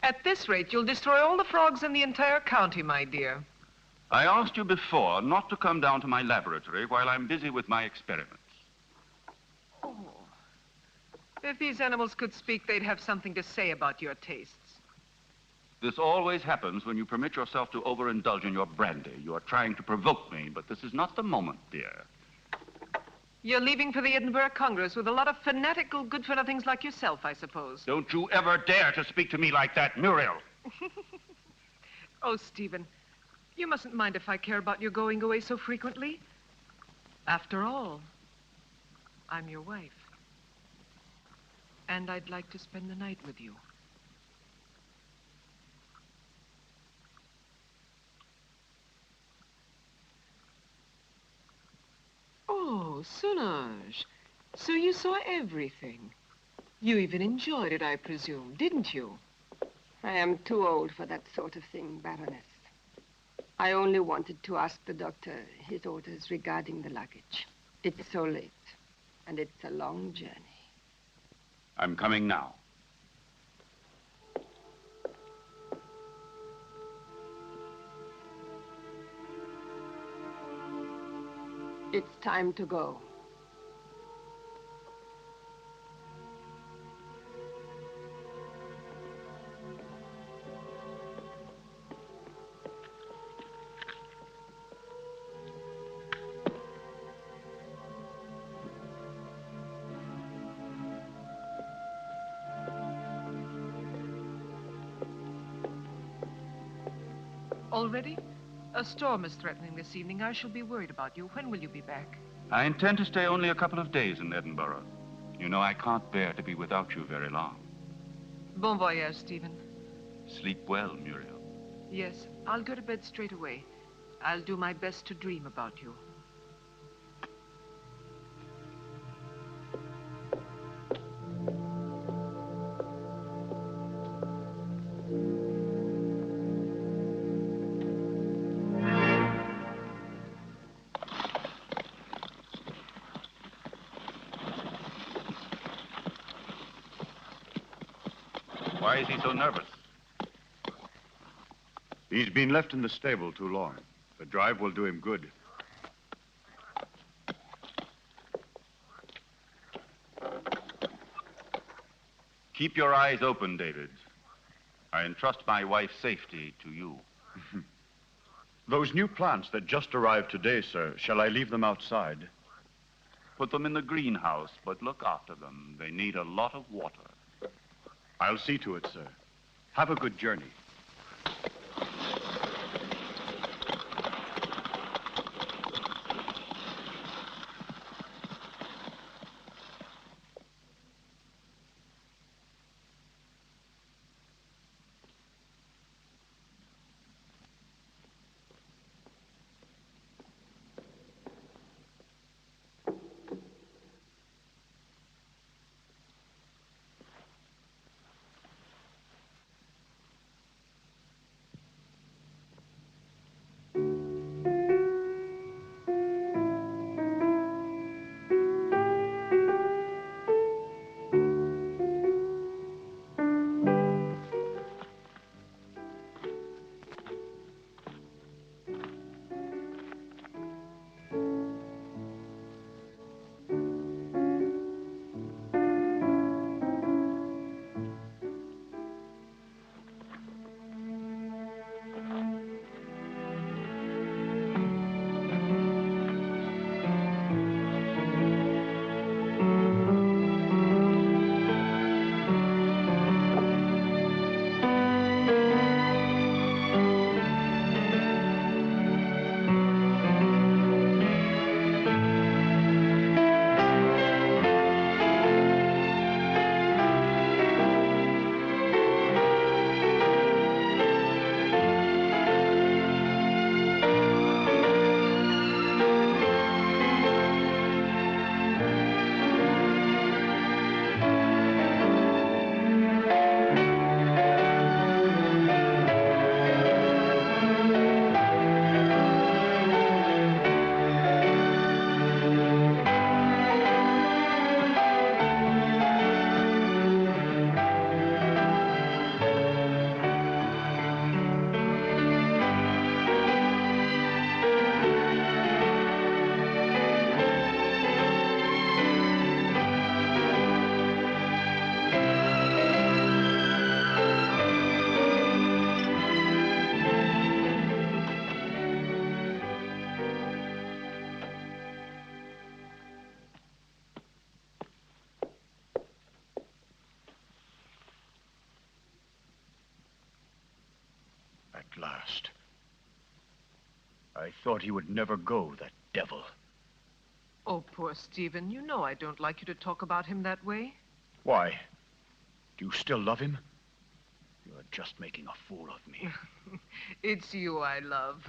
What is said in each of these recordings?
At this rate, you'll destroy all the frogs in the entire county, my dear. I asked you before not to come down to my laboratory while I'm busy with my experiments. Oh. If these animals could speak, they'd have something to say about your tastes. This always happens when you permit yourself to overindulge in your brandy. You are trying to provoke me, but this is not the moment, dear. You're leaving for the Edinburgh Congress with a lot of fanatical good-for-nothings like yourself, I suppose. Don't you ever dare to speak to me like that, Muriel. Oh, Stephen, you mustn't mind if I care about your going away so frequently. After all, I'm your wife. And I'd like to spend the night with you. Oh, Solange. So you saw everything. You even enjoyed it, I presume, didn't you? I am too old for that sort of thing, Baroness. I only wanted to ask the doctor his orders regarding the luggage. It's so late, and it's a long journey. I'm coming now. It's time to go. Already? A storm is threatening this evening. I shall be worried about you. When will you be back? I intend to stay only a couple of days in Edinburgh. You know, I can't bear to be without you very long. Bon voyage, Stephen. Sleep well, Muriel. Yes, I'll go to bed straight away. I'll do my best to dream about you. Why is he so nervous? He's been left in the stable too long. The drive will do him good. Keep your eyes open, David. I entrust my wife's safety to you. Those new plants that just arrived today, sir, shall I leave them outside? Put them in the greenhouse, but look after them. They need a lot of water. I'll see to it, sir. Have a good journey. At last. I thought he would never go, that devil. Oh, poor Stephen. You know I don't like you to talk about him that way. Why? Do you still love him? You're just making a fool of me. It's you I love.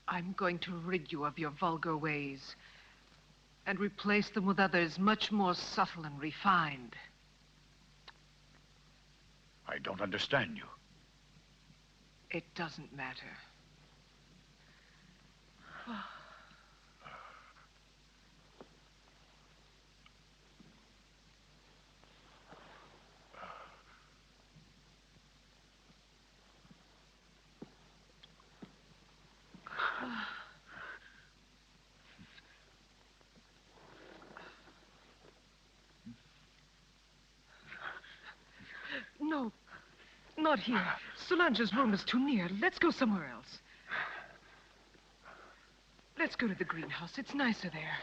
I'm going to rid you of your vulgar ways and replace them with others much more subtle and refined. I don't understand you. It doesn't matter. No, not here. Solange's room is too near. Let's go somewhere else. Let's go to the greenhouse. It's nicer there.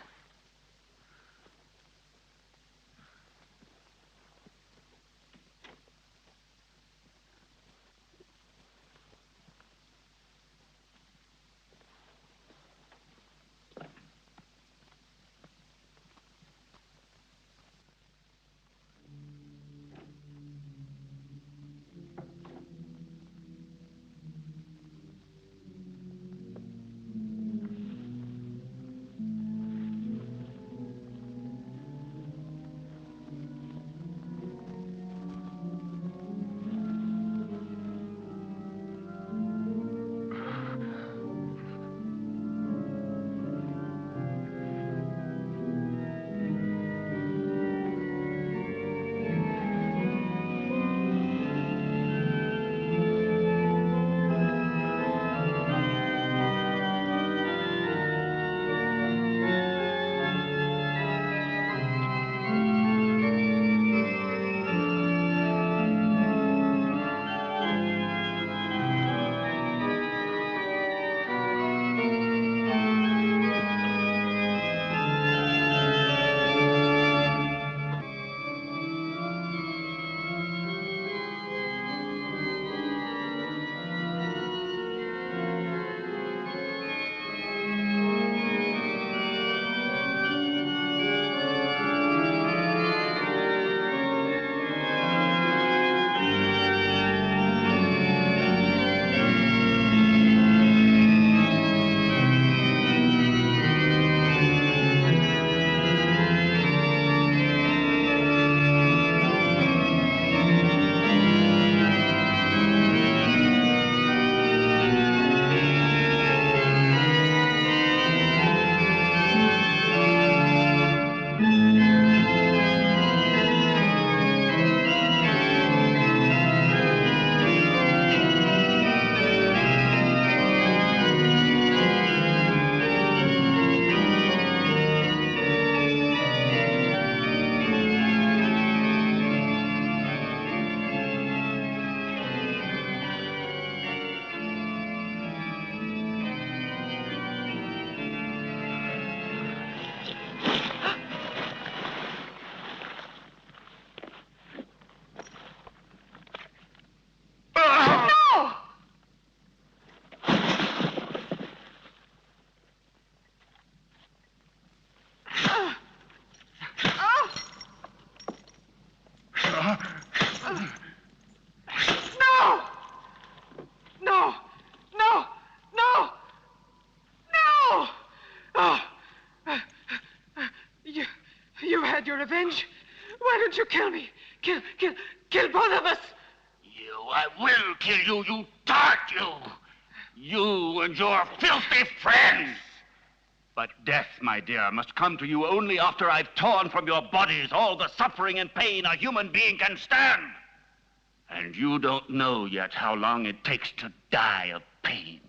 No! No! No! No! No! Oh! You had your revenge. Why don't you kill me? Kill both of us. I will kill you, you tart, you! You and your filthy friends! But death, my dear, must come to you only after I've torn from your bodies all the suffering and pain a human being can stand. And you don't know yet how long it takes to die of pain.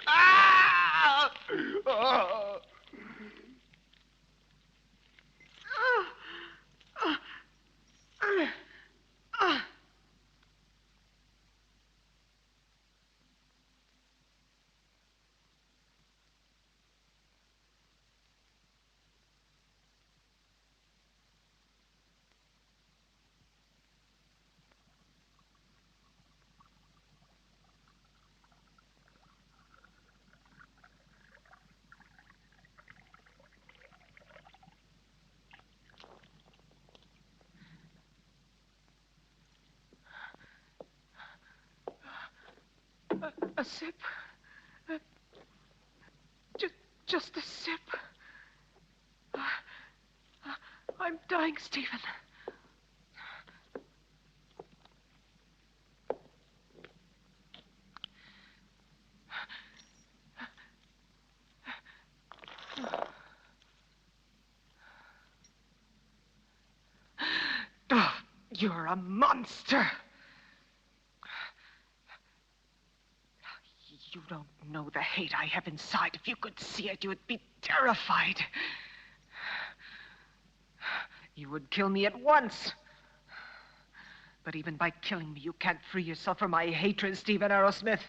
Ah! Oh! A sip. Uh, just a sip. I'm dying, Stephen. Oh, you're a monster. You don't know the hate I have inside. If you could see it, you would be terrified. You would kill me at once. But even by killing me, you can't free yourself from my hatred, Stephen Arrowsmith.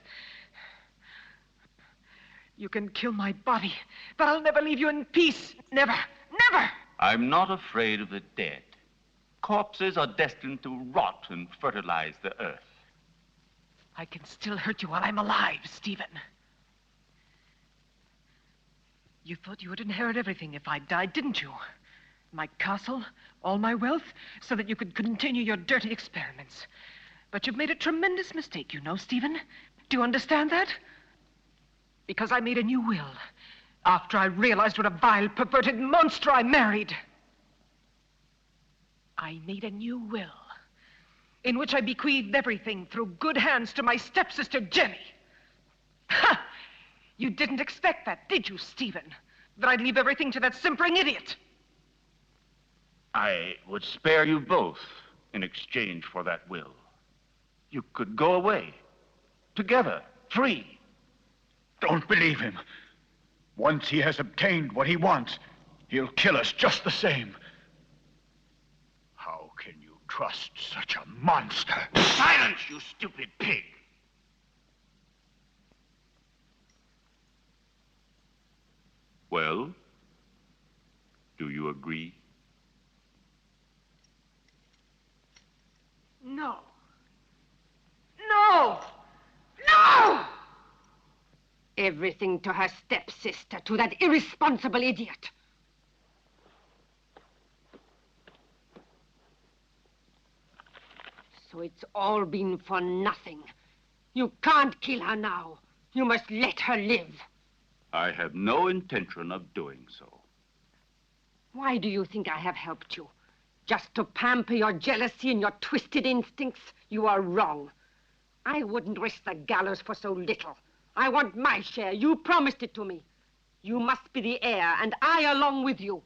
You can kill my body, but I'll never leave you in peace. Never, never! I'm not afraid of the dead. Corpses are destined to rot and fertilize the earth. I can still hurt you while I'm alive, Stephen. You thought you would inherit everything if I died, didn't you? My castle, all my wealth, so that you could continue your dirty experiments. But you've made a tremendous mistake, you know, Stephen. Do you understand that? Because I made a new will after I realized what a vile, perverted monster I married. I made a new will in which I bequeathed everything through good hands to my stepsister, Jenny. Ha! You didn't expect that, did you, Stephen? That I'd leave everything to that simpering idiot? I would spare you both in exchange for that will. You could go away, together, free. Don't believe him. Once he has obtained what he wants, he'll kill us just the same. How can you trust such a monster? Silence, you stupid pig! Well, do you agree? No. No! No! Everything to her stepsister, to that irresponsible idiot. So it's all been for nothing. You can't kill her now. You must let her live. I have no intention of doing so. Why do you think I have helped you? Just to pamper your jealousy and your twisted instincts? You are wrong. I wouldn't risk the gallows for so little. I want my share. You promised it to me. You must be the heir, and I along with you.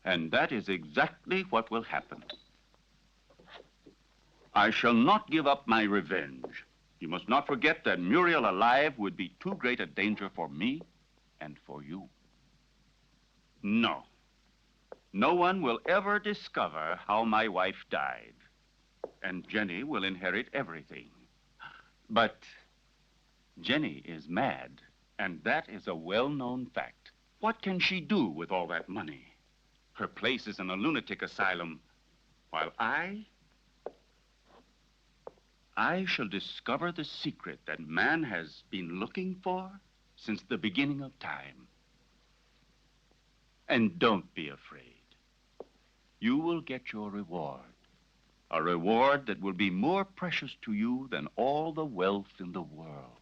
And that is exactly what will happen. I shall not give up my revenge. You must not forget that Muriel alive would be too great a danger for me and for you. No. No one will ever discover how my wife died. And Jenny will inherit everything. But Jenny is mad, and that is a well-known fact. What can she do with all that money? Her place is in a lunatic asylum, while I shall discover the secret that man has been looking for since the beginning of time. And don't be afraid. You will get your reward. A reward that will be more precious to you than all the wealth in the world.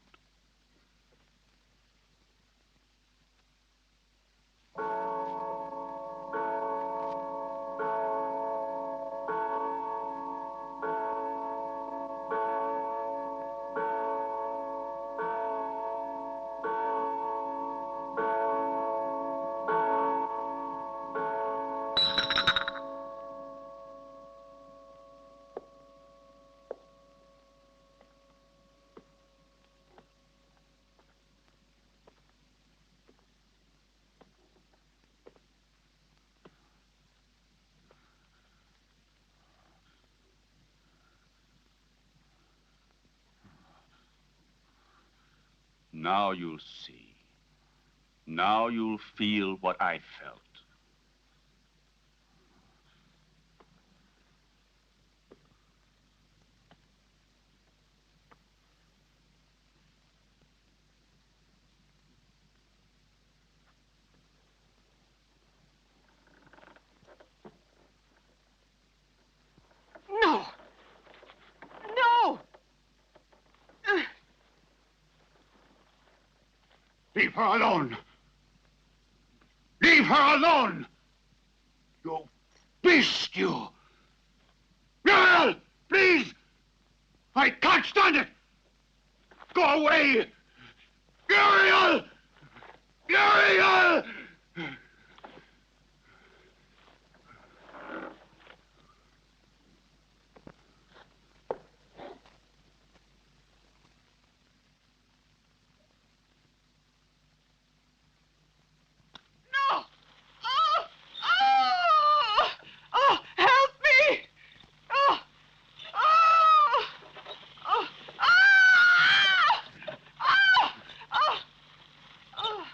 Now you'll see. Now you'll feel what I felt. No! No! Leave her alone. Leave her alone. You beast, you. Muriel, please. I can't stand it. Go away. Muriel! Muriel! No! Oh! Oh! Oh! Help me! Oh! Oh! Oh! Ah! Oh! Oh! Oh!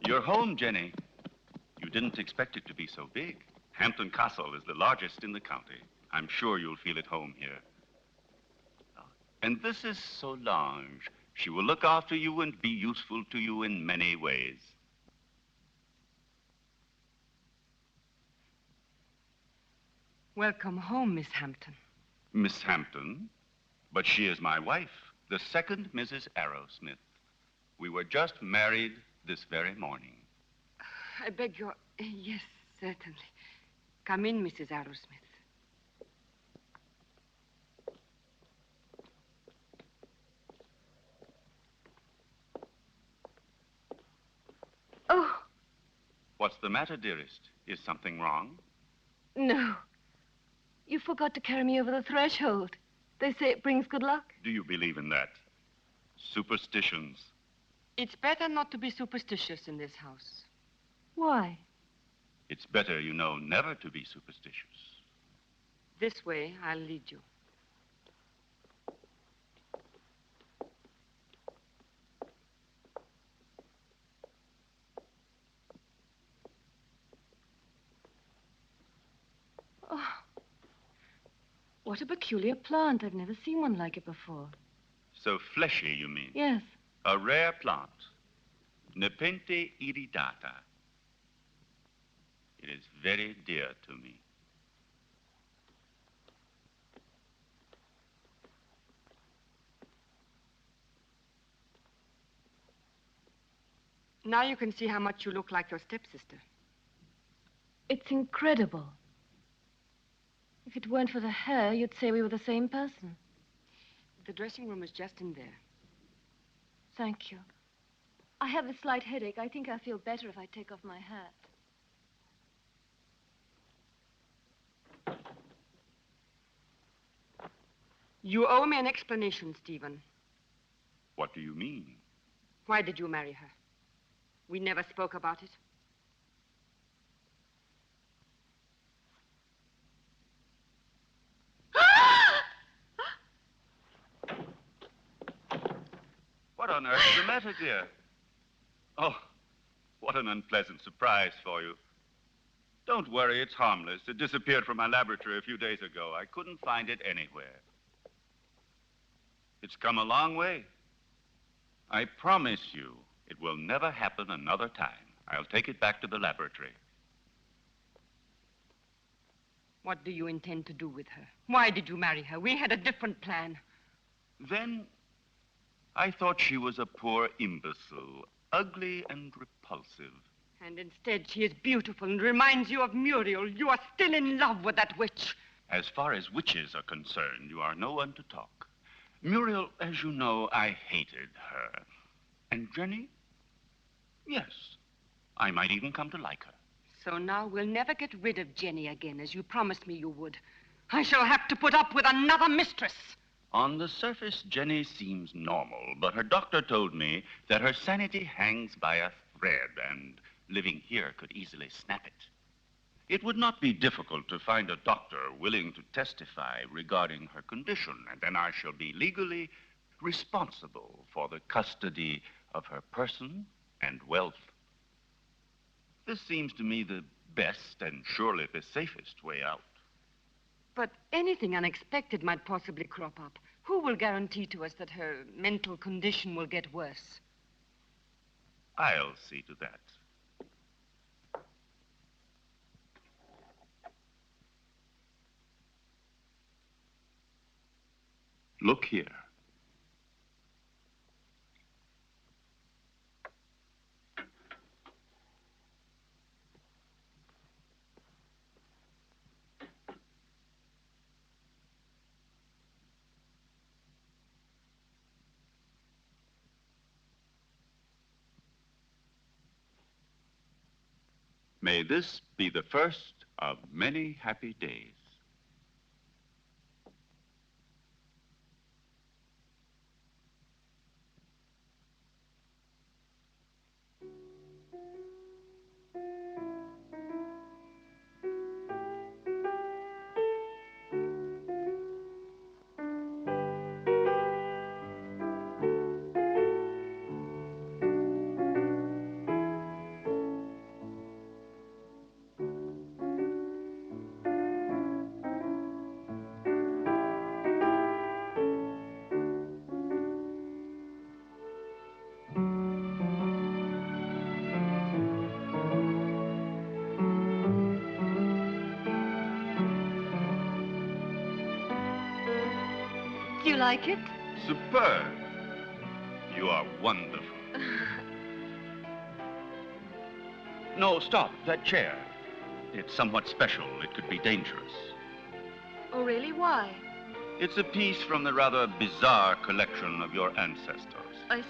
You're home, Jenny. You didn't expect it to be so big. Hampton Castle is the largest in the county. I'm sure you'll feel at home here. And this is Solange. She will look after you and be useful to you in many ways. Welcome home, Miss Hampton. Miss Hampton? But she is my wife, the second Mrs. Arrowsmith. We were just married this very morning. I beg your... Yes, certainly. Come in, Mrs. Arrowsmith. Oh, What's the matter, dearest? Is something wrong? no. You forgot to carry me over the threshold. They say it brings good luck. Do you believe in that? Superstitions. It's better not to be superstitious in this house. Why? It's better, you know, never to be superstitious. This way, I'll lead you. Oh, what a peculiar plant. I've never seen one like it before. So fleshy, you mean? Yes. A rare plant. Nepenthe iridata. It is very dear to me. Now you can see how much you look like your stepsister. It's incredible. If it weren't for the hair, you'd say we were the same person. The dressing room is just in there. Thank you. I have a slight headache. I think I'll feel better if I take off my hat. You owe me an explanation, Stephen. What do you mean? Why did you marry her? We never spoke about it. What on earth is the matter, dear? Oh, what an unpleasant surprise for you. Don't worry, it's harmless. It disappeared from my laboratory a few days ago. I couldn't find it anywhere. It's come a long way. I promise you, it will never happen another time. I'll take it back to the laboratory. What do you intend to do with her? Why did you marry her? We had a different plan. Then I thought she was a poor imbecile, ugly and repulsive. And instead, she is beautiful and reminds you of Muriel. You are still in love with that witch. As far as witches are concerned, you are no one to talk. Muriel, as you know, I hated her. And Jenny? Yes, I might even come to like her. So now we'll never get rid of Jenny again, as you promised me you would. I shall have to put up with another mistress. On the surface, Jenny seems normal, but her doctor told me that her sanity hangs by a thread, and living here could easily snap it. It would not be difficult to find a doctor willing to testify regarding her condition, and then I shall be legally responsible for the custody of her person and wealth. This seems to me the best and surely the safest way out. But anything unexpected might possibly crop up. Who will guarantee to us that her mental condition will get worse? I'll see to that. Look here. May this be the first of many happy days. Do you like it? Superb. You are wonderful. No, stop. That chair. It's somewhat special. It could be dangerous. Oh, really? Why? It's a piece from the rather bizarre collection of your ancestors. I see.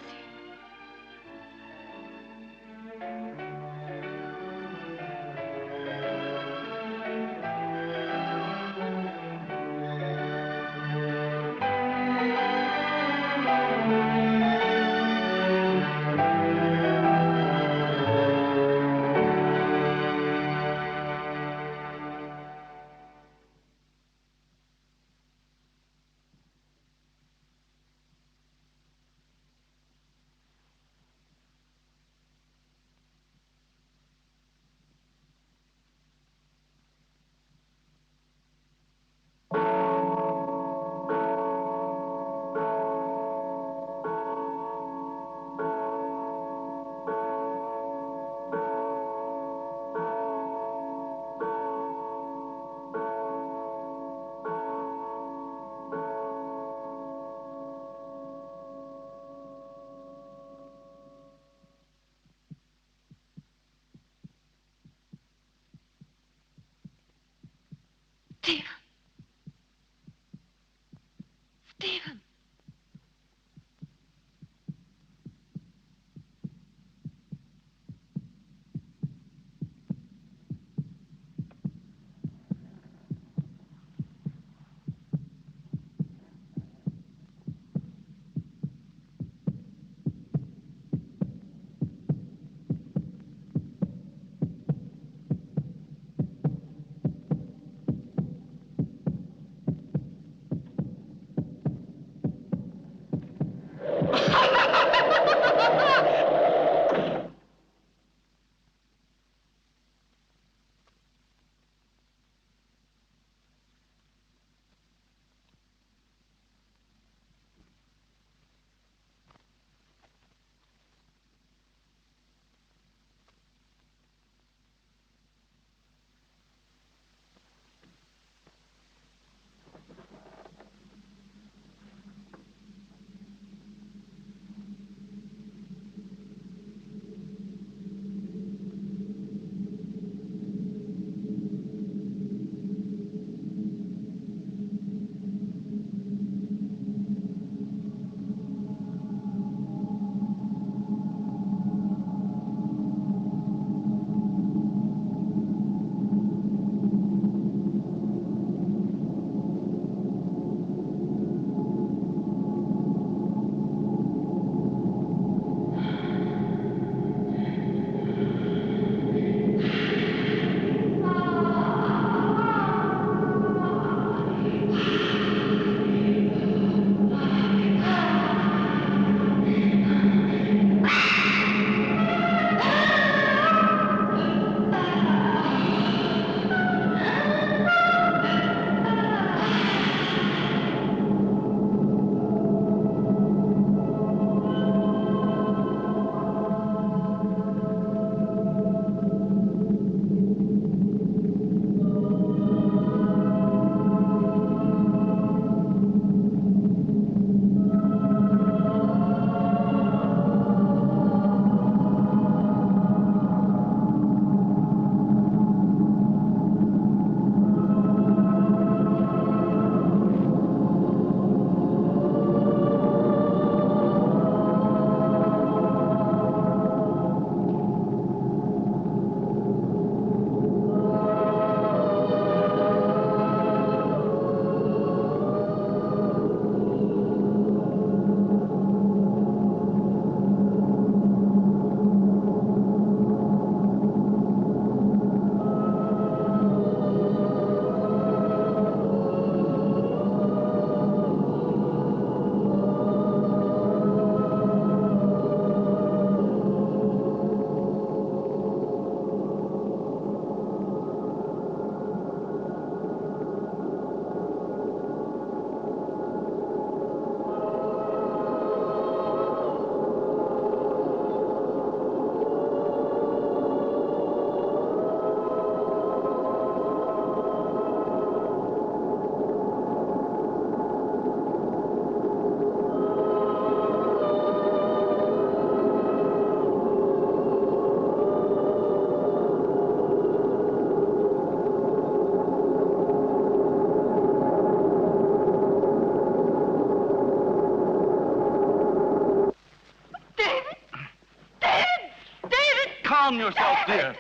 calm yourself, dear.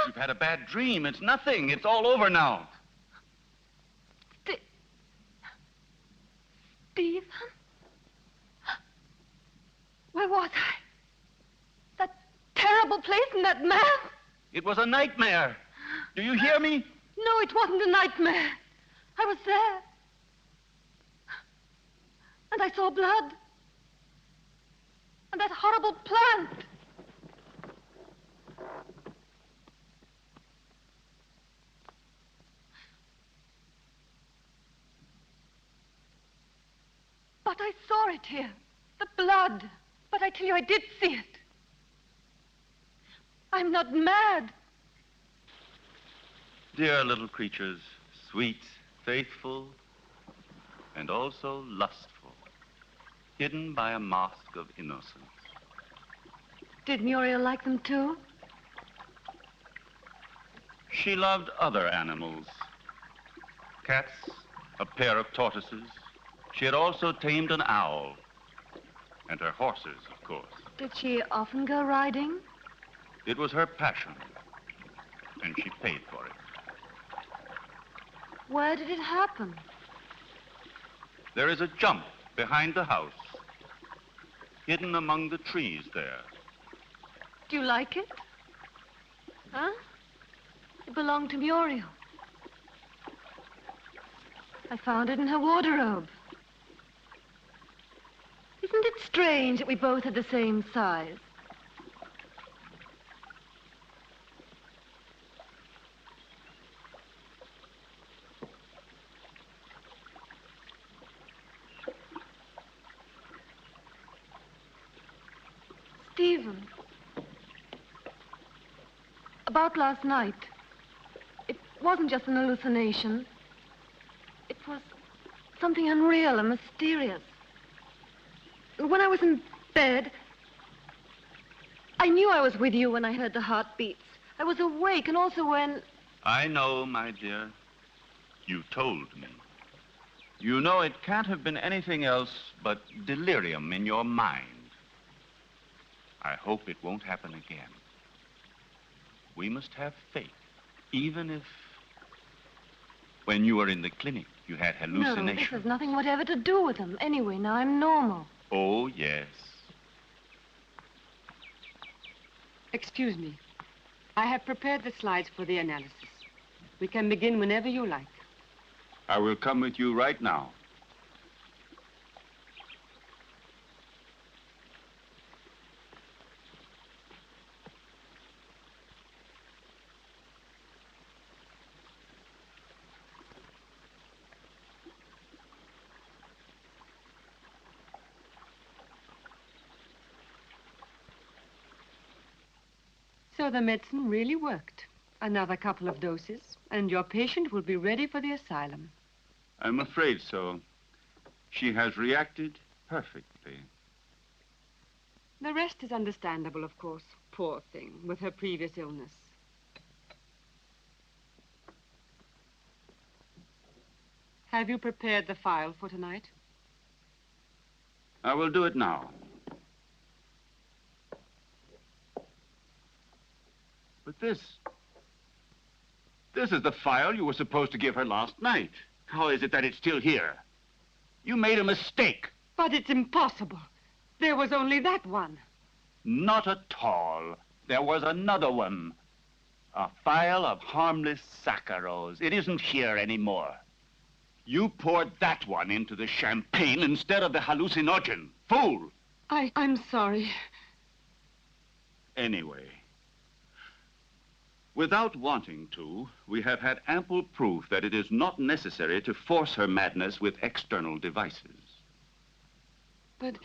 You've had a bad dream. It's nothing. It's all over now. Stephen? Where was I? That terrible place and that man? It was a nightmare. Do you hear me? No, it wasn't a nightmare. I was there. And I saw blood. And that horrible plant. But I saw it here. The blood. But I tell you, I did see it. I'm not mad. Dear little creatures, sweet, faithful, and also lustful, hidden by a mask of innocence. Did Muriel like them too? She loved other animals. Cats, a pair of tortoises. She had also tamed an owl. And her horses, of course. Did she often go riding? It was her passion. And she paid for it. Where did it happen? There is a jump behind the house, hidden among the trees there. Do you like it? Huh? It belonged to Muriel. I found it in her wardrobe. Isn't it strange that we both had the same size? Stephen, about last night, it wasn't just an hallucination. It was something unreal and mysterious. When I was in bed, I knew I was with you when I heard the heartbeats. I was awake, and also when... I know, my dear. You told me. You know it can't have been anything else but delirium in your mind. I hope it won't happen again. We must have faith, even if... When you were in the clinic, you had hallucinations. No, this has nothing whatever to do with them. Anyway, now I'm normal. Oh, yes. Excuse me. I have prepared the slides for the analysis. We can begin whenever you like. I will come with you right now. So the medicine really worked. Another couple of doses, and your patient will be ready for the asylum. I'm afraid so. She has reacted perfectly. The rest is understandable, of course. Poor thing, with her previous illness. Have you prepared the file for tonight? I will do it now. But this is the file you were supposed to give her last night. How is it that it's still here? You made a mistake. But it's impossible. There was only that one. Not at all. There was another one. A file of harmless saccharos. It isn't here anymore. You poured that one into the champagne instead of the hallucinogen. Fool! I'm sorry. Anyway, without wanting to, we have had ample proof that it is not necessary to force her madness with external devices. But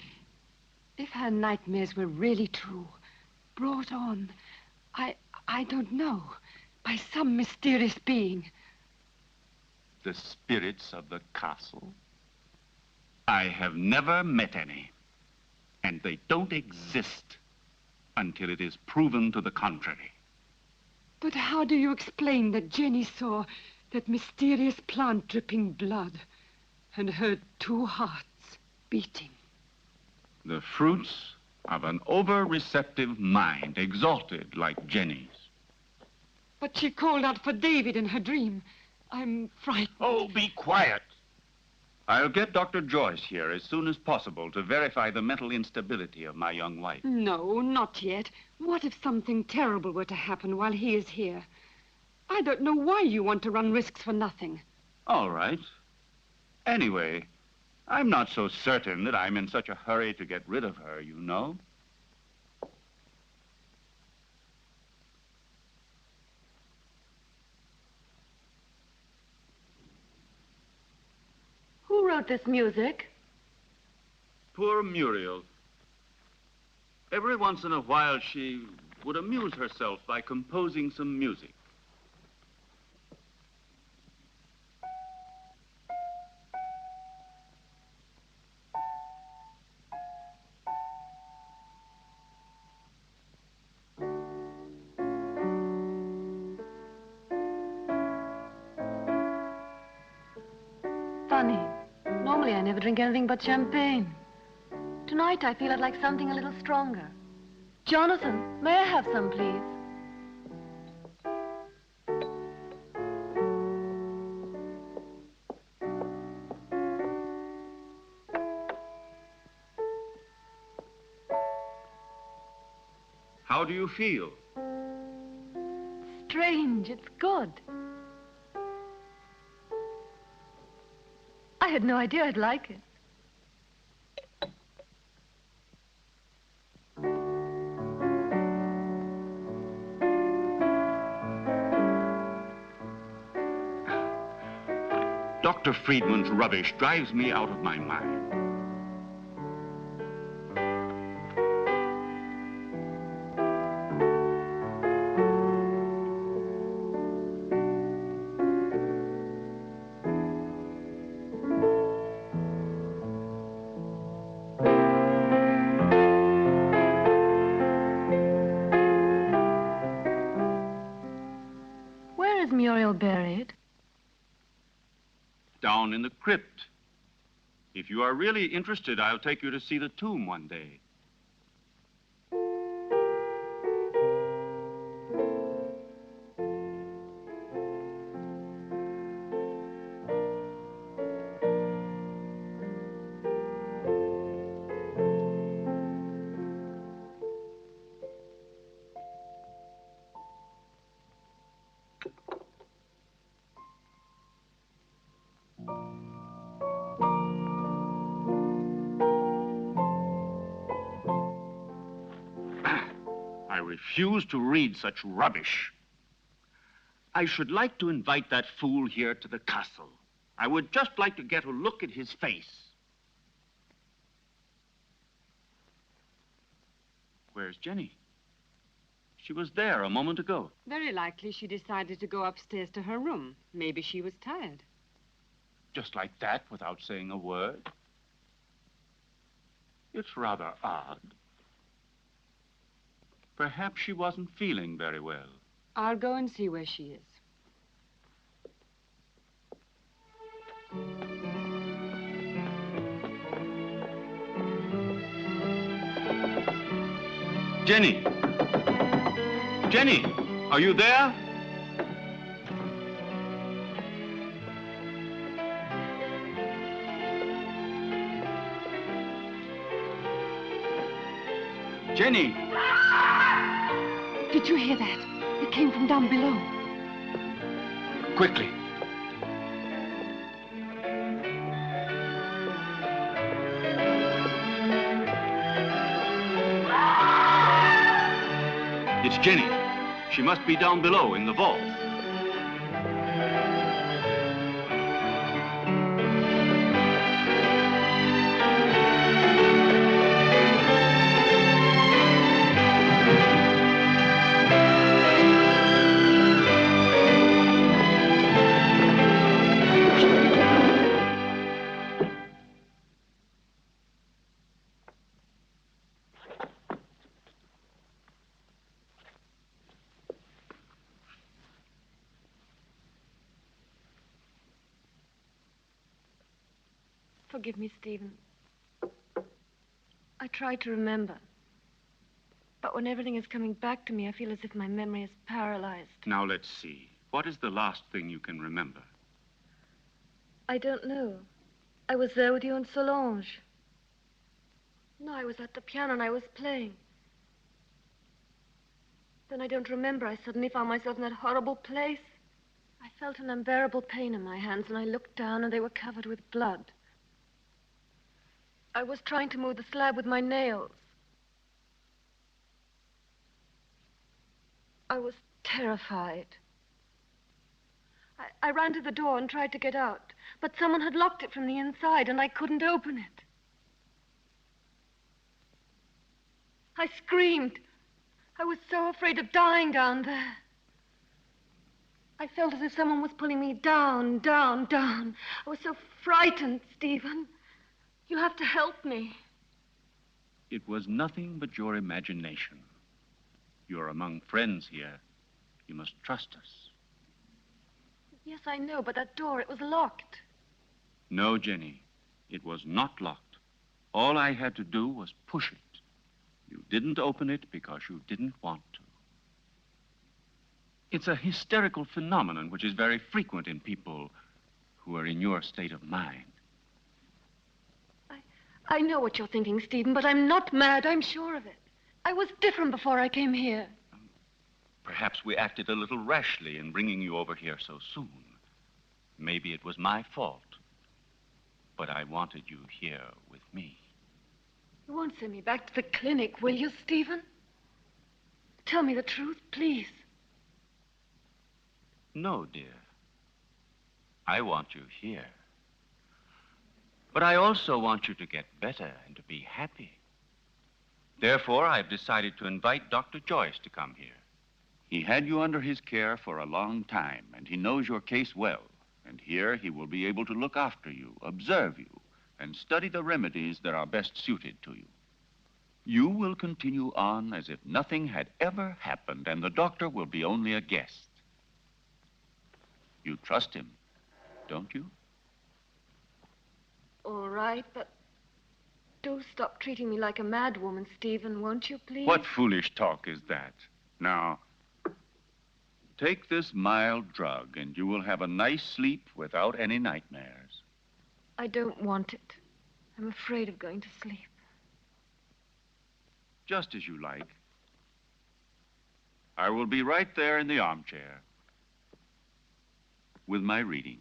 if her nightmares were really true, brought on, I don't know, by some mysterious being. The spirits of the castle? I have never met any, and they don't exist until it is proven to the contrary. But how do you explain that Jenny saw that mysterious plant dripping blood and heard two hearts beating? The fruits of an over-receptive mind, exalted like Jenny's. But she called out for David in her dream. I'm frightened. Oh, be quiet. I'll get Dr. Joyce here as soon as possible to verify the mental instability of my young wife. No, not yet. What if something terrible were to happen while he is here? I don't know why you want to run risks for nothing. All right. Anyway, I'm not so certain that I'm in such a hurry to get rid of her, you know. Who wrote this music? Poor Muriel. Every once in a while, she would amuse herself by composing some music. Funny. Normally I never drink anything but champagne. Tonight I feel I'd like something a little stronger. Jonathan, may I have some, please? How do you feel? Strange, it's good. I had no idea I'd like it. Dr. Friedman's rubbish drives me out of my mind. Where is Muriel buried? Down in the crypt. If you are really interested, I'll take you to see the tomb one day. I refuse to read such rubbish. I should like to invite that fool here to the castle. I would just like to get a look at his face. Where's Jenny? She was there a moment ago. Very likely she decided to go upstairs to her room. Maybe she was tired. Just like that, without saying a word. It's rather odd. Perhaps she wasn't feeling very well. I'll go and see where she is. Jenny! Jenny, are you there? Jenny! Did you hear that? It came from down below. Quickly. It's Jenny. She must be down below in the vault. Forgive me, Stephen. I tried to remember. But when everything is coming back to me, I feel as if my memory is paralyzed. Now, let's see. What is the last thing you can remember? I don't know. I was there with you and Solange. No, I was at the piano and I was playing. Then I don't remember. I suddenly found myself in that horrible place. I felt an unbearable pain in my hands, and I looked down, and they were covered with blood. I was trying to move the slab with my nails. I was terrified. I ran to the door and tried to get out, but someone had locked it from the inside, and I couldn't open it. I screamed. I was so afraid of dying down there. I felt as if someone was pulling me down, down, down. I was so frightened, Stephen. You have to help me. It was nothing but your imagination. You're among friends here. You must trust us. Yes, I know, but that door, it was locked. No, Jenny, it was not locked. All I had to do was push it. You didn't open it because you didn't want to. It's a hysterical phenomenon which is very frequent in people who are in your state of mind. I know what you're thinking, Stephen, but I'm not mad. I'm sure of it. I was different before I came here. Perhaps we acted a little rashly in bringing you over here so soon. Maybe it was my fault. But I wanted you here with me. You won't send me back to the clinic, will you, Stephen? Tell me the truth, please. No, dear. I want you here. But I also want you to get better and to be happy. Therefore, I've decided to invite Dr. Joyce to come here. He had you under his care for a long time, and he knows your case well. And here he will be able to look after you, observe you, and study the remedies that are best suited to you. You will continue on as if nothing had ever happened, and the doctor will be only a guest. You trust him, don't you? All right, but do stop treating me like a madwoman, Stephen, won't you, please? What foolish talk is that? Now, take this mild drug, and you will have a nice sleep without any nightmares. I don't want it. I'm afraid of going to sleep. Just as you like. I will be right there in the armchair with my reading.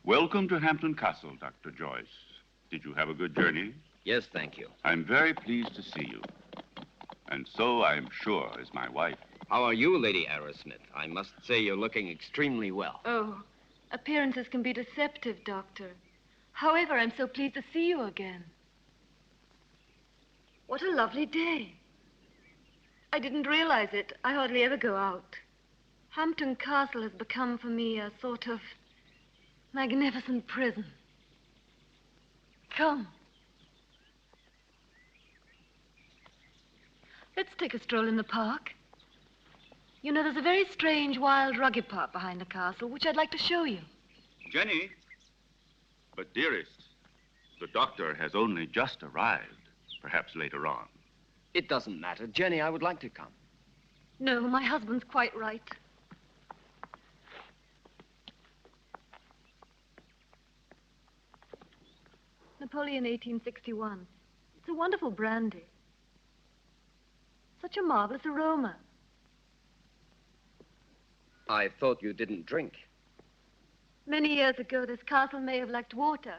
Welcome to Hampton Castle, Dr. Joyce. Did you have a good journey? Yes, thank you. I'm very pleased to see you. And so, I'm sure, is my wife. How are you, Lady Arrowsmith? I must say you're looking extremely well. Oh, appearances can be deceptive, Doctor. However, I'm so pleased to see you again. What a lovely day. I didn't realize it. I hardly ever go out. Hampton Castle has become for me a sort of magnificent prison. Come. Let's take a stroll in the park. You know, there's a very strange, wild, rugged part behind the castle, which I'd like to show you. Jenny? But, dearest, the doctor has only just arrived. Perhaps later on. It doesn't matter. Jenny, I would like to come. No, my husband's quite right. Napoleon 1861. It's a wonderful brandy. Such a marvelous aroma. I thought you didn't drink. Many years ago, this castle may have lacked water,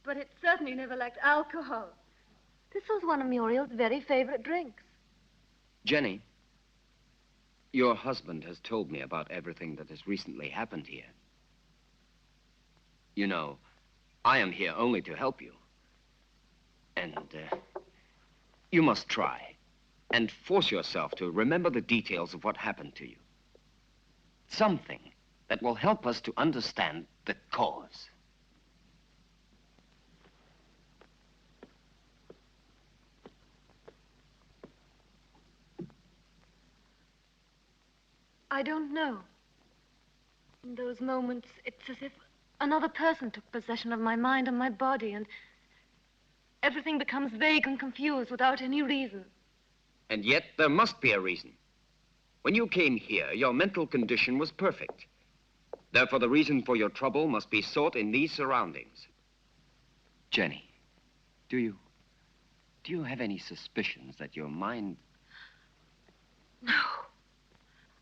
but it certainly never lacked alcohol. This was one of Muriel's very favorite drinks. Jenny, your husband has told me about everything that has recently happened here. You know, I am here only to help you. And you must try and force yourself to remember the details of what happened to you. Something that will help us to understand the cause. I don't know. In those moments, it's as if another person took possession of my mind and my body, and everything becomes vague and confused without any reason. And yet, there must be a reason. When you came here, your mental condition was perfect. Therefore, the reason for your trouble must be sought in these surroundings. Jenny, do you have any suspicions that your mind... No,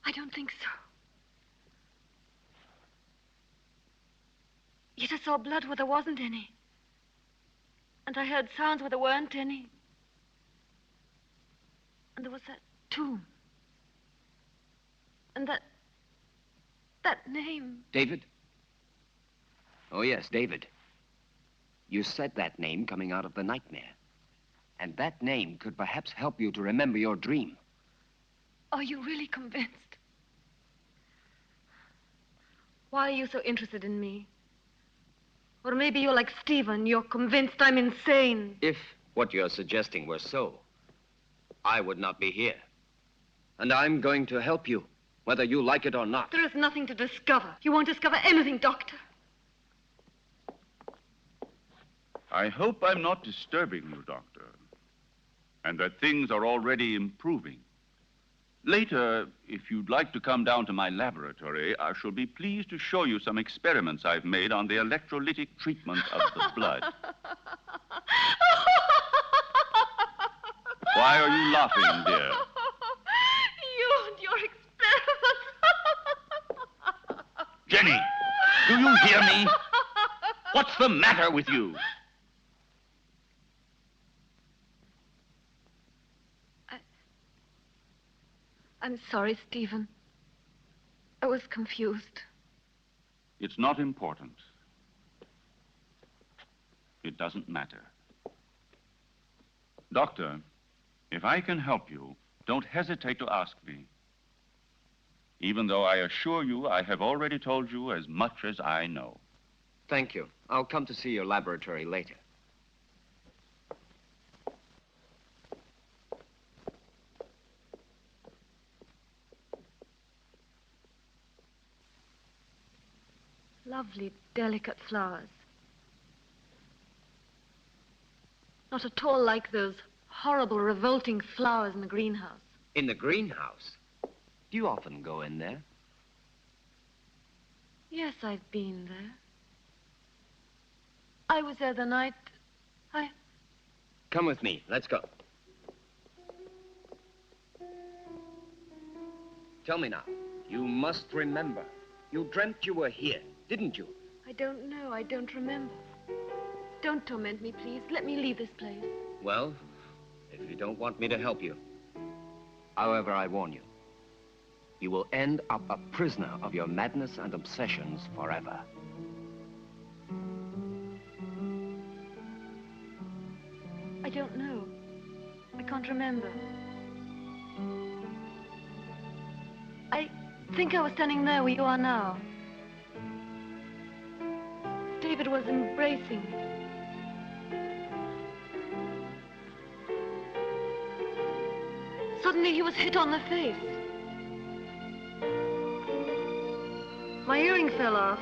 I don't think so. Yet I saw blood where there wasn't any. And I heard sounds where there weren't any. And there was that tomb. And that name. David? Oh, yes, David. You said that name coming out of the nightmare. And that name could perhaps help you to remember your dream. Are you really convinced? Why are you so interested in me? Or maybe you're like Stephen, you're convinced I'm insane. If what you're suggesting were so, I would not be here. And I'm going to help you, whether you like it or not. There is nothing to discover. You won't discover anything, Doctor. I hope I'm not disturbing you, Doctor, and that things are already improving. Later, if you'd like to come down to my laboratory, I shall be pleased to show you some experiments I've made on the electrolytic treatment of the blood. Why are you laughing, dear? You and your experiments. Jenny, do you hear me? What's the matter with you? I'm sorry, Stephen. I was confused. It's not important. It doesn't matter. Doctor, if I can help you, don't hesitate to ask me. Even though I assure you I have already told you as much as I know. Thank you. I'll come to see your laboratory later. Lovely, delicate flowers. Not at all like those horrible, revolting flowers in the greenhouse. In the greenhouse? Do you often go in there? Yes, I've been there. I was there the night Come with me. Let's go. Tell me now. You must remember. You dreamt you were here, didn't you? I don't know. I don't remember. Don't torment me, please. Let me leave this place. Well, if you don't want me to help you. However, I warn you. You will end up a prisoner of your madness and obsessions forever. I don't know. I can't remember. I think I was standing there where you are now. David was embracing me. Suddenly he was hit on the face. My earring fell off,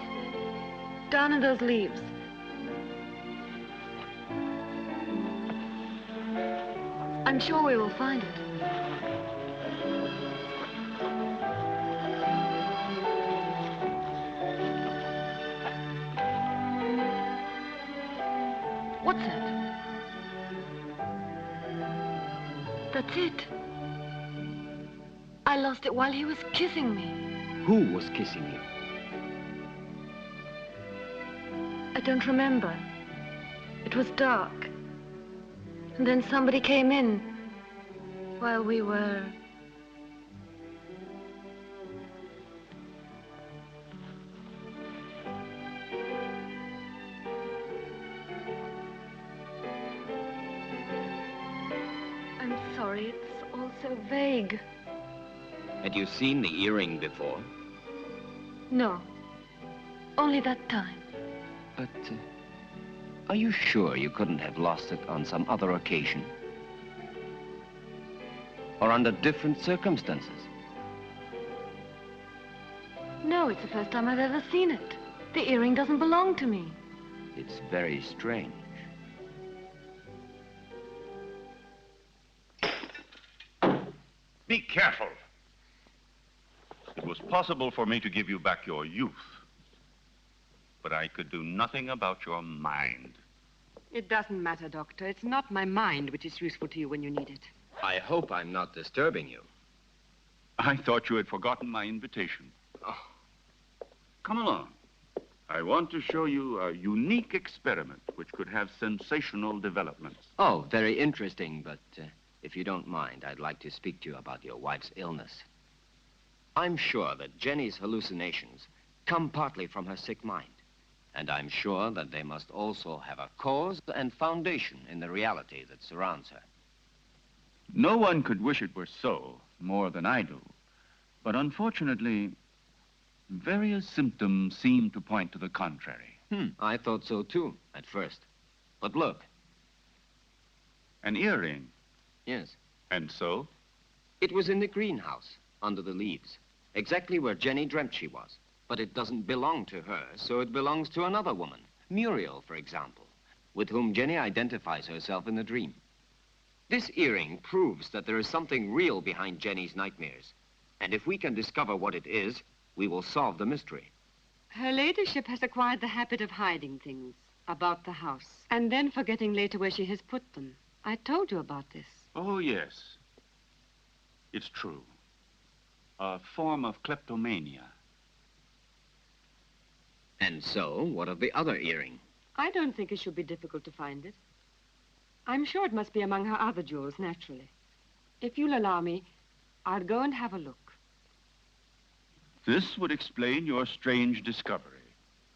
down in those leaves. I'm sure we will find it. What's that? That's it. I lost it while he was kissing me. Who was kissing you? I don't remember. It was dark. And then somebody came in while we were... sorry. It's all so vague. Had you seen the earring before? No. Only that time. But, are you sure you couldn't have lost it on some other occasion? Or under different circumstances? No, it's the first time I've ever seen it. The earring doesn't belong to me. It's very strange. Be careful. It was possible for me to give you back your youth, but I could do nothing about your mind. It doesn't matter, Doctor. It's not my mind which is useful to you when you need it. I hope I'm not disturbing you. I thought you had forgotten my invitation. Oh. Come along. I want to show you a unique experiment which could have sensational developments. Oh, very interesting, but if you don't mind, I'd like to speak to you about your wife's illness. I'm sure that Jenny's hallucinations come partly from her sick mind. And I'm sure that they must also have a cause and foundation in the reality that surrounds her. No one could wish it were so, more than I do. But unfortunately, various symptoms seem to point to the contrary. I thought so too, at first. But look. An earring. Yes. And so? It was in the greenhouse, under the leaves, exactly where Jenny dreamt she was. But it doesn't belong to her, so it belongs to another woman, Muriel, for example, with whom Jenny identifies herself in the dream. This earring proves that there is something real behind Jenny's nightmares. And if we can discover what it is, we will solve the mystery. Her ladyship has acquired the habit of hiding things about the house and then forgetting later where she has put them. I told you about this. Oh, yes. It's true. A form of kleptomania. And so, what of the other earring? I don't think it should be difficult to find it. I'm sure it must be among her other jewels, naturally. If you'll allow me, I'll go and have a look. This would explain your strange discovery.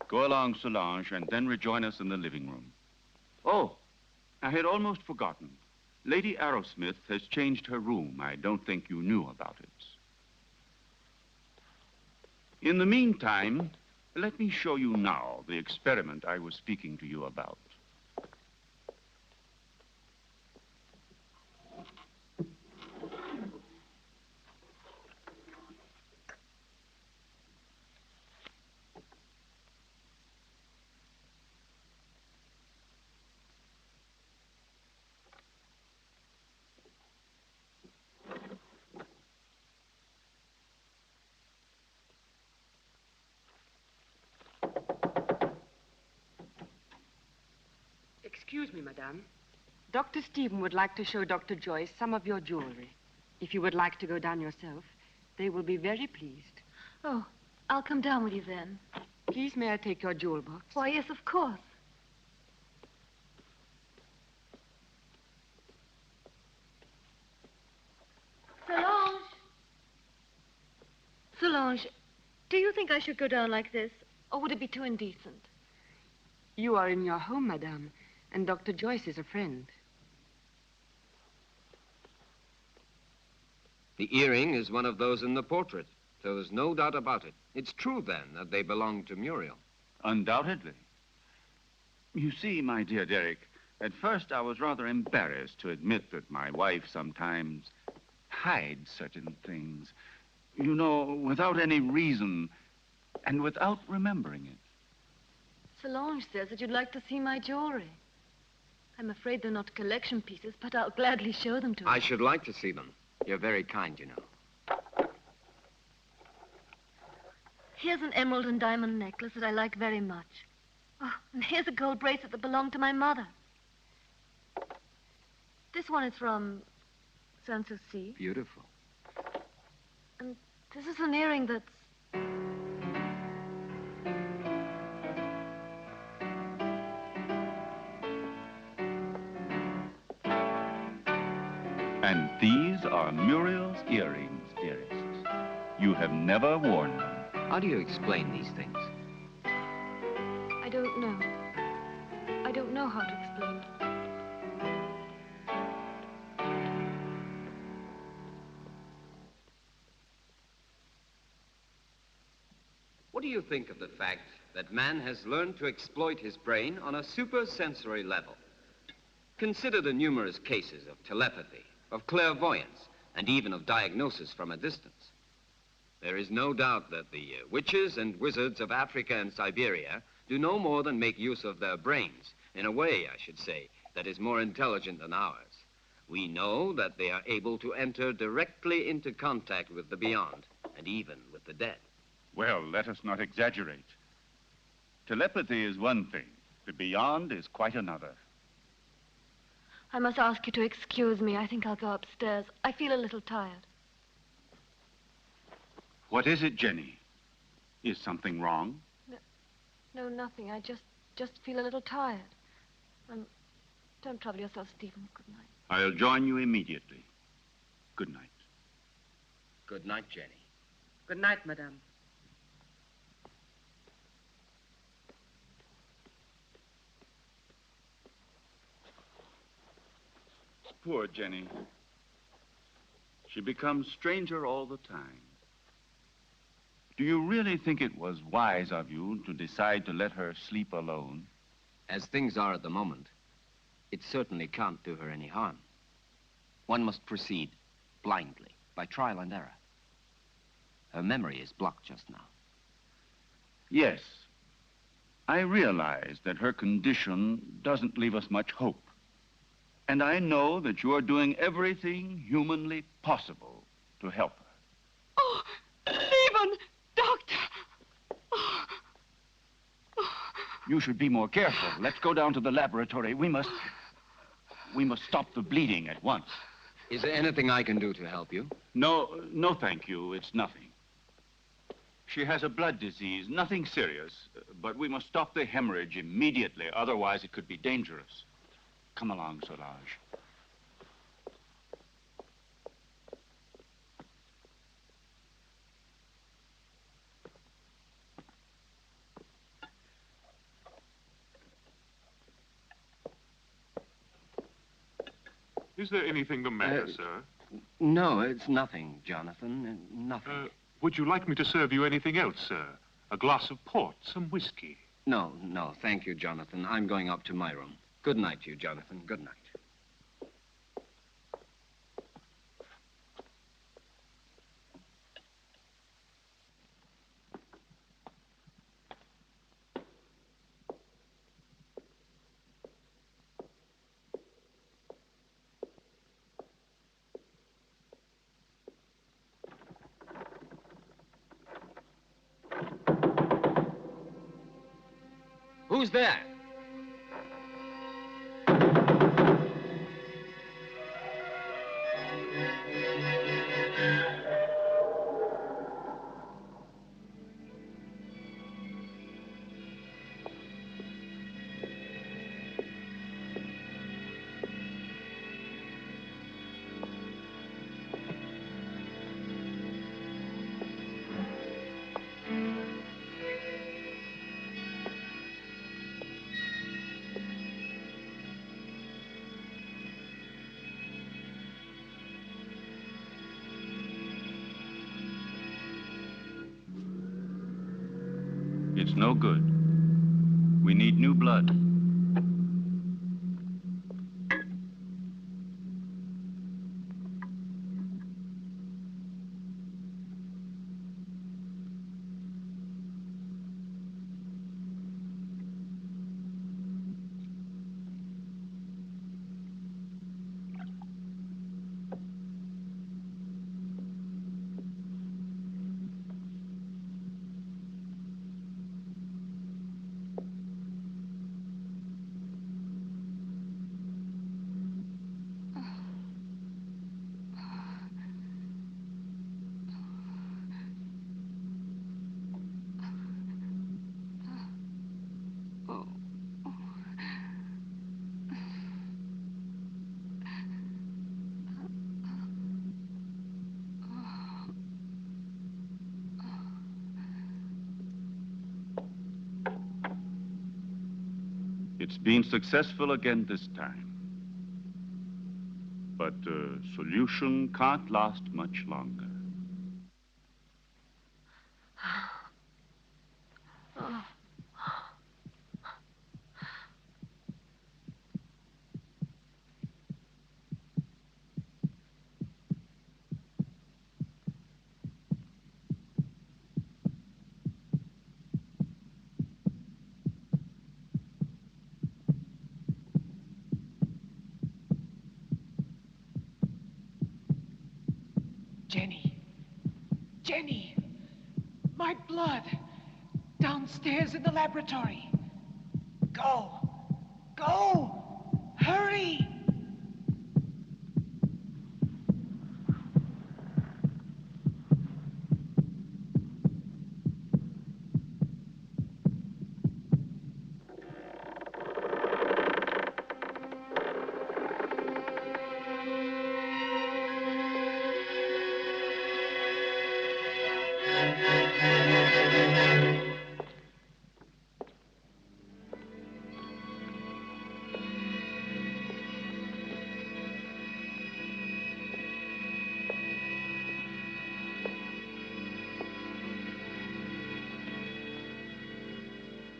Go along, Solange, and then rejoin us in the living room. Oh, I had almost forgotten. Lady Arrowsmith has changed her room. I don't think you knew about it. In the meantime, let me show you now the experiment I was speaking to you about. Excuse me, madame. Dr. Stephen would like to show Dr. Joyce some of your jewelry. If you would like to go down yourself, they will be very pleased. Oh, I'll come down with you then. Please, may I take your jewel box? Why, yes, of course. Solange! Solange, do you think I should go down like this, or would it be too indecent? You are in your home, madame, and Dr. Joyce is a friend. The earring is one of those in the portrait, so there's no doubt about it. It's true, then, that they belong to Muriel. Undoubtedly. You see, my dear Derek, at first I was rather embarrassed to admit that my wife sometimes hides certain things. You know, without any reason and without remembering it. Solange says that you'd like to see my jewelry. I'm afraid they're not collection pieces, but I'll gladly show them to you. I should like to see them. You're very kind, you know. Here's an emerald and diamond necklace that I like very much. Oh, and here's a gold bracelet that belonged to my mother. This one is from Sanssouci. Beautiful. And this is an earring that's... And these are Muriel's earrings, dearest. You have never worn them. How do you explain these things? I don't know. I don't know how to explain. do you think of the fact that man has learned to exploit his brain on a supersensory level? Consider the numerous cases of telepathy, of clairvoyance, and even of diagnosis from a distance. There is no doubt that the witches and wizards of Africa and Siberia do no more than make use of their brains, in a way, I should say, that is more intelligent than ours. We know that they are able to enter directly into contact with the beyond, and even with the dead. Well, let us not exaggerate. Telepathy is one thing. The beyond is quite another. I must ask you to excuse me. I think I'll go upstairs. I feel a little tired. What is it, Jenny? Is something wrong? No, nothing. I just feel a little tired. Don't trouble yourself, Stephen. Good night. I'll join you immediately. Good night. Good night, Jenny. Good night, madame. Poor Jenny. She becomes stranger all the time. Do you really think it was wise of you to decide to let her sleep alone? As things are at the moment, it certainly can't do her any harm. One must proceed blindly, by trial and error. Her memory is blocked just now. Yes. I realize that her condition doesn't leave us much hope. And I know that you are doing everything humanly possible to help her. Oh, Stephen! Doctor! Oh. You should be more careful. Let's go down to the laboratory. We must stop the bleeding at once. Is there anything I can do to help you? No, thank you. It's nothing. She has a blood disease, nothing serious, but we must stop the hemorrhage immediately, otherwise it could be dangerous. Come along, Solange. Is there anything the matter, sir? No, it's nothing, Jonathan. Nothing. Would you like me to serve you anything else, sir? A glass of port, some whiskey? No, thank you, Jonathan. I'm going up to my room. Good night to you, Jonathan. Good night. Who's there? It's no good. We need new blood. It's been successful again this time. But the solution can't last much longer. Oh. Jenny. Jenny! My blood! Downstairs in the laboratory. Go! Go! Hurry!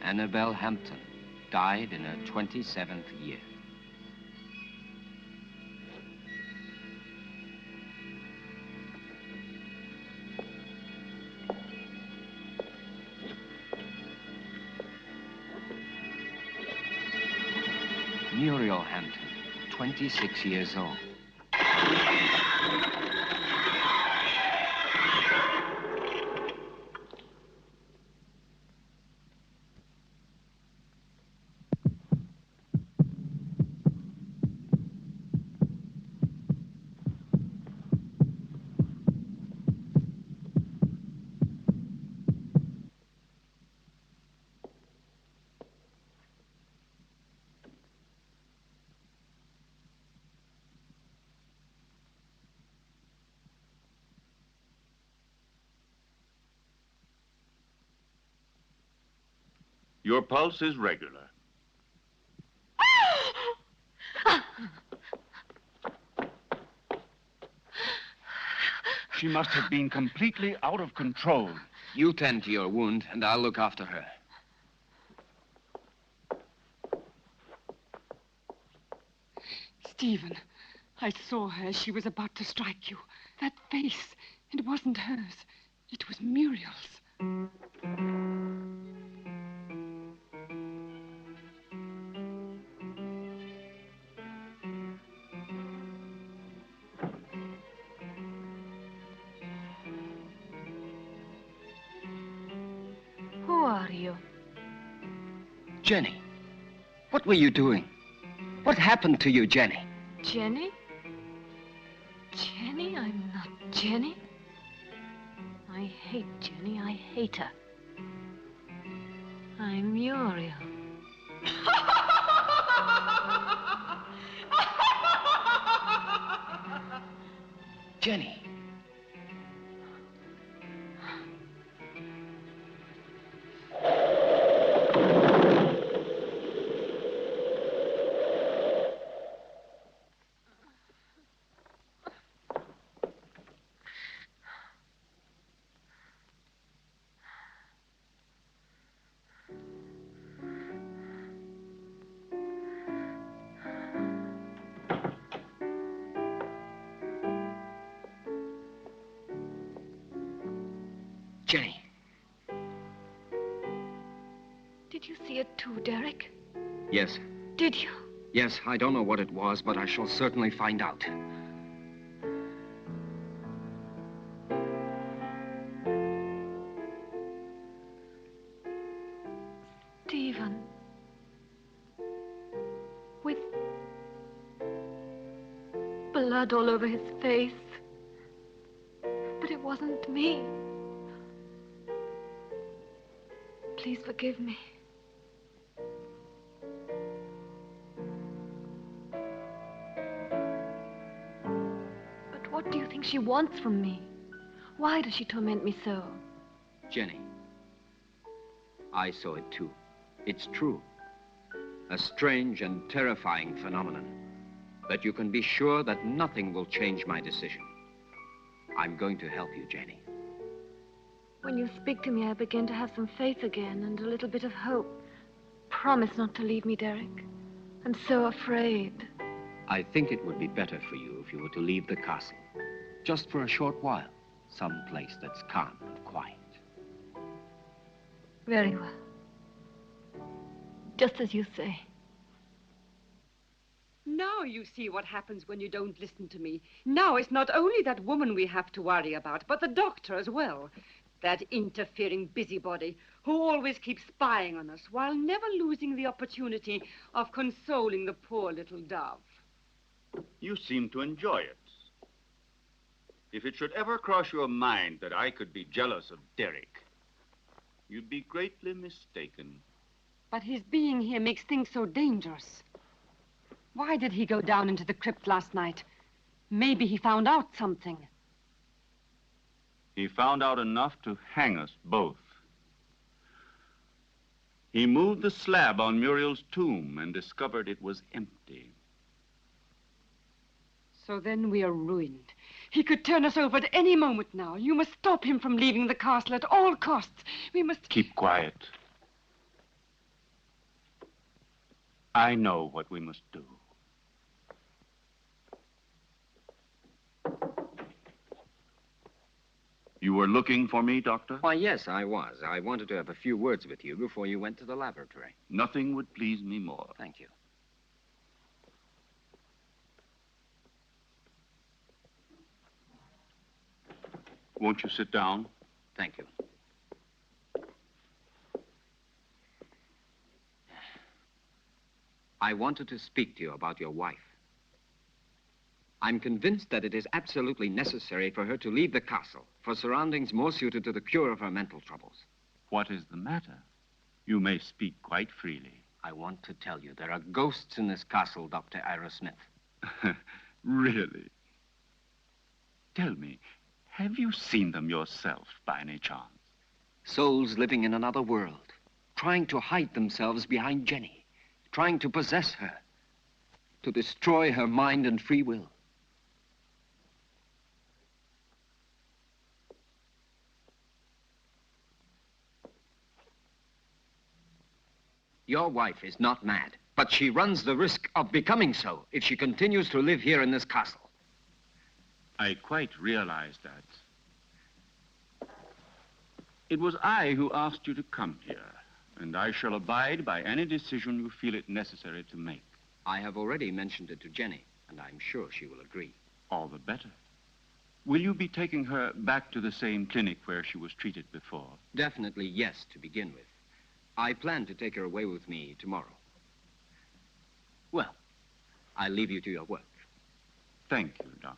Annabelle Hampton died in her 27th year. Muriel Hampton, 26 years old. Your pulse is regular. She must have been completely out of control. You tend to your wound, and I'll look after her. Stephen, I saw her as she was about to strike you. That face, it wasn't hers. It was Muriel's. Who are you? Jenny, what were you doing? What happened to you, Jenny? Jenny? Jenny? I'm not Jenny. I hate Jenny. I hate her. I'm Muriel. Jenny. Jenny. Did you see it too, Derek? Yes. Did you? Yes, I don't know what it was, but I shall certainly find out. Stephen. With blood all over his face. But it wasn't me. Please forgive me. But what do you think she wants from me? Why does she torment me so? Jenny, I saw it too. It's true. A strange and terrifying phenomenon. But you can be sure that nothing will change my decision. I'm going to help you, Jenny. When you speak to me, I begin to have some faith again and a little bit of hope. Promise not to leave me, Derek. I'm so afraid. I think it would be better for you if you were to leave the castle. Just for a short while. Some place that's calm and quiet. Very well. Just as you say. Now you see what happens when you don't listen to me. Now it's not only that woman we have to worry about, but the doctor as well. That interfering busybody who always keeps spying on us while never losing the opportunity of consoling the poor little dove. You seem to enjoy it. If it should ever cross your mind that I could be jealous of Derek, you'd be greatly mistaken. But his being here makes things so dangerous. Why did he go down into the crypt last night? Maybe he found out something. He found out enough to hang us both. He moved the slab on Muriel's tomb and discovered it was empty. So then we are ruined. He could turn us over at any moment now. You must stop him from leaving the castle at all costs. We must... Keep quiet. I know what we must do. You were looking for me, Doctor? Why, yes, I was. I wanted to have a few words with you before you went to the laboratory. Nothing would please me more. Thank you. Won't you sit down? Thank you. I wanted to speak to you about your wife. I'm convinced that it is absolutely necessary for her to leave the castle for surroundings more suited to the cure of her mental troubles. What is the matter? You may speak quite freely. I want to tell you there are ghosts in this castle, Dr. Ira Smith. Really? Tell me, have you seen them yourself by any chance? Souls living in another world, trying to hide themselves behind Jenny, trying to possess her, to destroy her mind and free will. Your wife is not mad, but she runs the risk of becoming so if she continues to live here in this castle. I quite realize that. It was I who asked you to come here, and I shall abide by any decision you feel it necessary to make. I have already mentioned it to Jenny, and I'm sure she will agree. All the better. Will you be taking her back to the same clinic where she was treated before? Definitely yes, to begin with. I plan to take her away with me tomorrow. Well, I'll leave you to your work. Thank you, Doctor.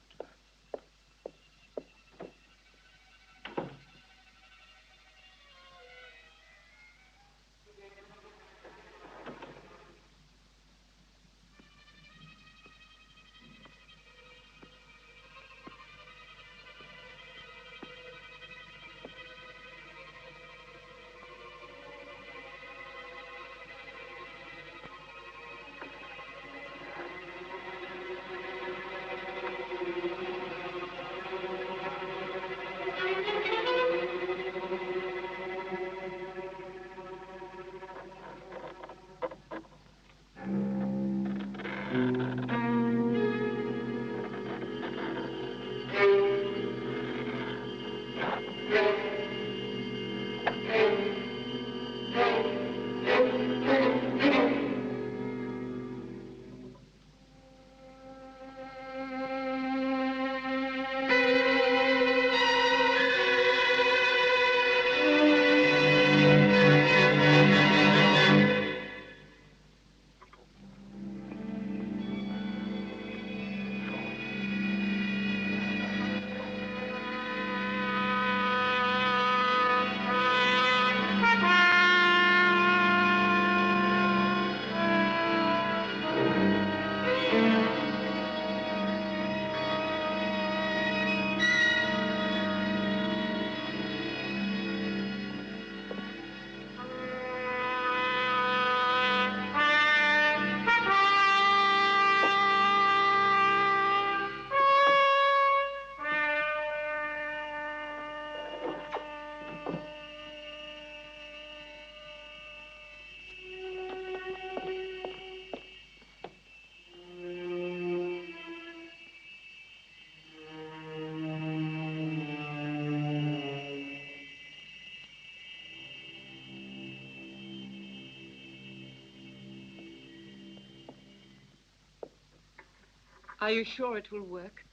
Are you sure it will work?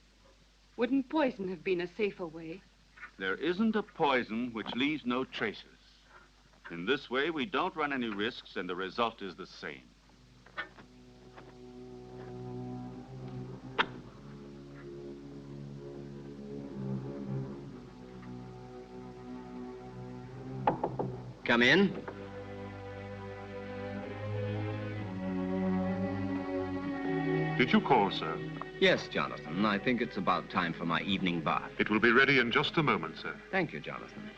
Wouldn't poison have been a safer way? There isn't a poison which leaves no traces. In this way, we don't run any risks, and the result is the same. Come in. Did you call, sir? Yes, Jonathan. I think it's about time for my evening bath. It will be ready in just a moment, sir. Thank you, Jonathan.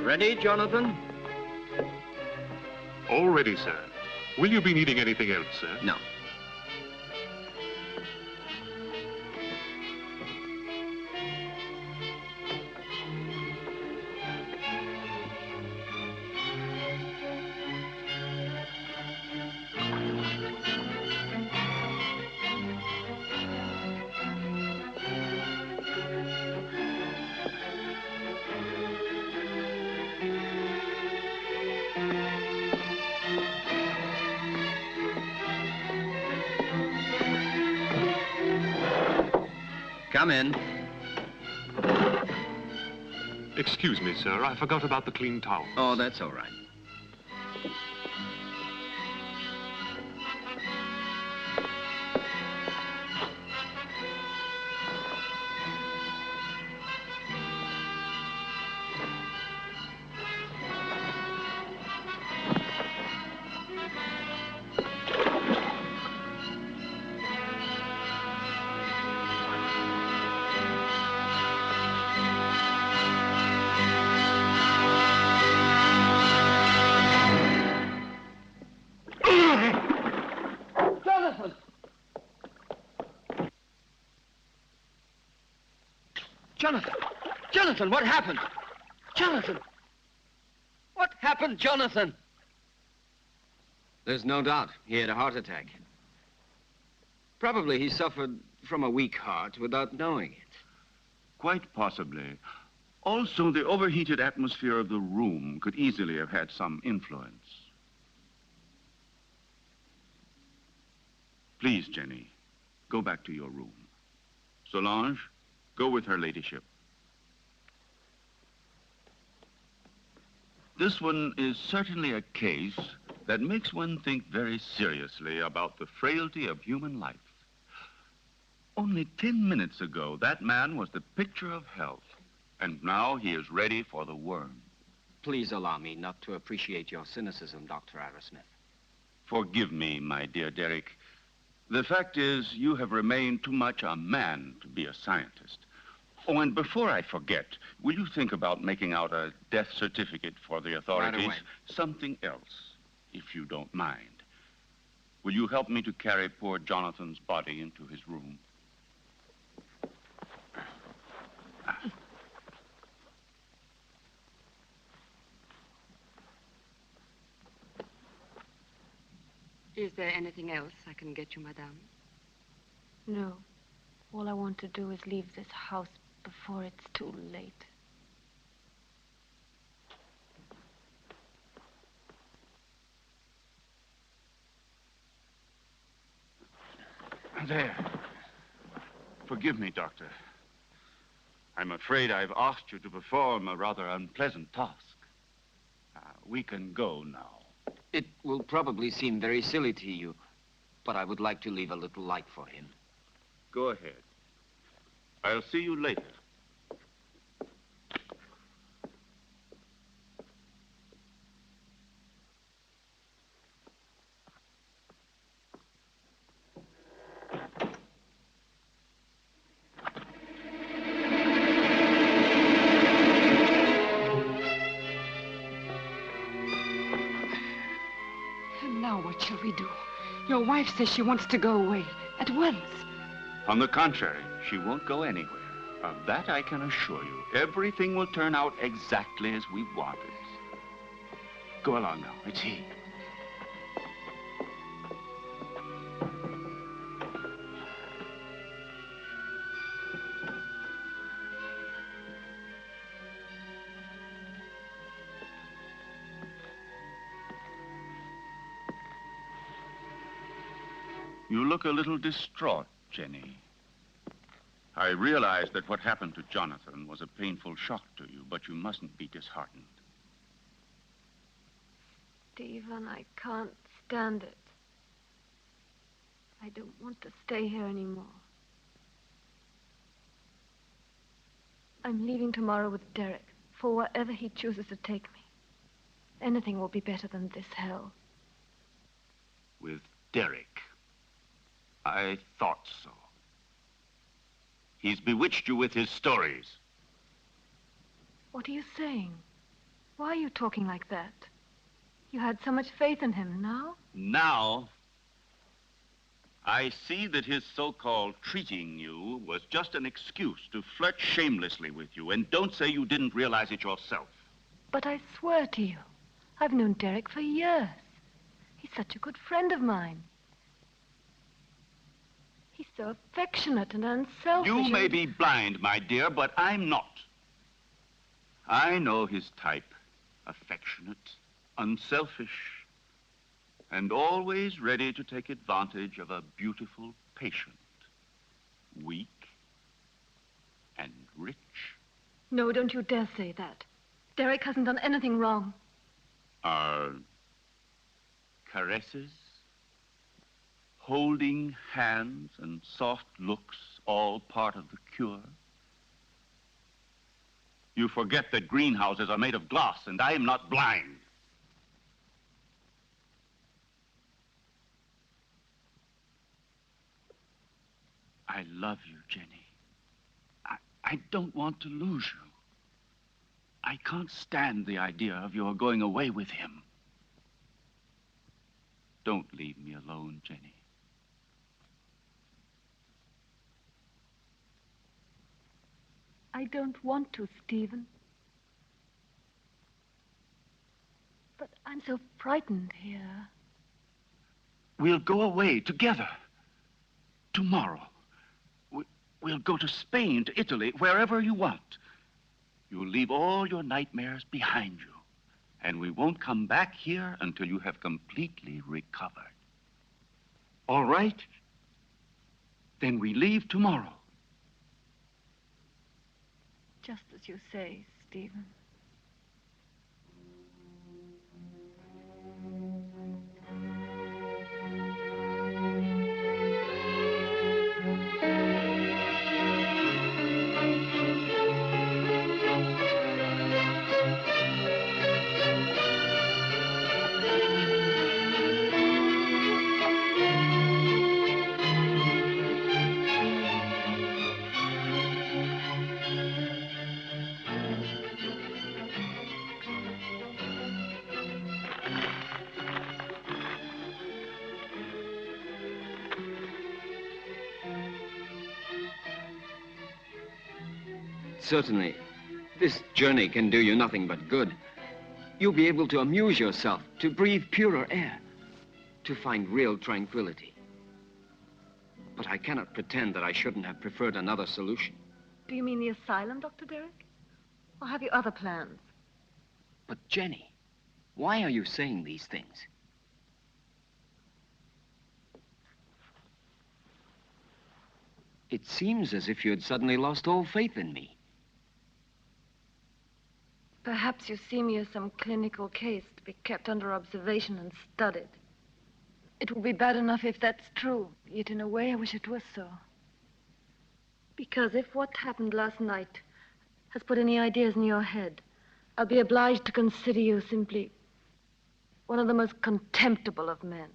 Ready, Jonathan? All ready, sir. Will you be needing anything else, sir? No. Come in. Excuse me, sir. I forgot about the clean towel. Oh, that's all right. Jonathan! Jonathan, what happened? Jonathan! What happened, Jonathan? There's no doubt he had a heart attack. Probably he suffered from a weak heart without knowing it. Quite possibly. Also, the overheated atmosphere of the room could easily have had some influence. Please, Jenny, go back to your room. Solange, go with her ladyship. This one is certainly a case that makes one think very seriously about the frailty of human life. Only 10 minutes ago, that man was the picture of health, and now he is ready for the worm. Please allow me not to appreciate your cynicism, Dr. Arrowsmith. Forgive me, my dear Derek. The fact is, you have remained too much a man to be a scientist. Oh, and before I forget, will you think about making out a death certificate for the authorities? Right away. Something else, if you don't mind. Will you help me to carry poor Jonathan's body into his room? Is there anything else I can get you, madame? No. All I want to do is leave this house before it's too late. There. Forgive me, Doctor. I'm afraid I've asked you to perform a rather unpleasant task. We can go now. It will probably seem very silly to you, but I would like to leave a little light for him. Go ahead. I'll see you later. And now what shall we do? Your wife says she wants to go away at once. On the contrary, she won't go anywhere. Of that I can assure you. Everything will turn out exactly as we want it. Go along now. It's he. You look a little distraught, Jenny. I realize that what happened to Jonathan was a painful shock to you, but you mustn't be disheartened. Stephen, I can't stand it. I don't want to stay here anymore. I'm leaving tomorrow with Derek for wherever he chooses to take me. Anything will be better than this hell. With Derek? I thought so. He's bewitched you with his stories. What are you saying? Why are you talking like that? You had so much faith in him. Now? Now, I see that his so-called treating you was just an excuse to flirt shamelessly with you, and don't say you didn't realize it yourself. But I swear to you, I've known Derek for years. He's such a good friend of mine. He's so affectionate and unselfish. You may be blind, my dear, but I'm not. I know his type. Affectionate, unselfish, and always ready to take advantage of a beautiful patient. Weak and rich. No, don't you dare say that. Derek hasn't done anything wrong. Are caresses, holding hands, and soft looks all part of the cure? You forget that greenhouses are made of glass, and I am not blind. I love you, Jenny. I don't want to lose you. I can't stand the idea of your going away with him. Don't leave me alone, Jenny. I don't want to, Stephen. But I'm so frightened here. We'll go away together. Tomorrow. We'll go to Spain, to Italy, wherever you want. You'll leave all your nightmares behind you. And we won't come back here until you have completely recovered. All right? Then we leave tomorrow. Just as you say, Stephen. Certainly, this journey can do you nothing but good. You'll be able to amuse yourself, to breathe purer air, to find real tranquility. But I cannot pretend that I shouldn't have preferred another solution. Do you mean the asylum, Dr. Derek? Or have you other plans? But Jenny, why are you saying these things? It seems as if you had suddenly lost all faith in me. Perhaps you see me as some clinical case to be kept under observation and studied. It will be bad enough if that's true, yet in a way I wish it was so. Because if what happened last night has put any ideas in your head, I'll be obliged to consider you simply one of the most contemptible of men.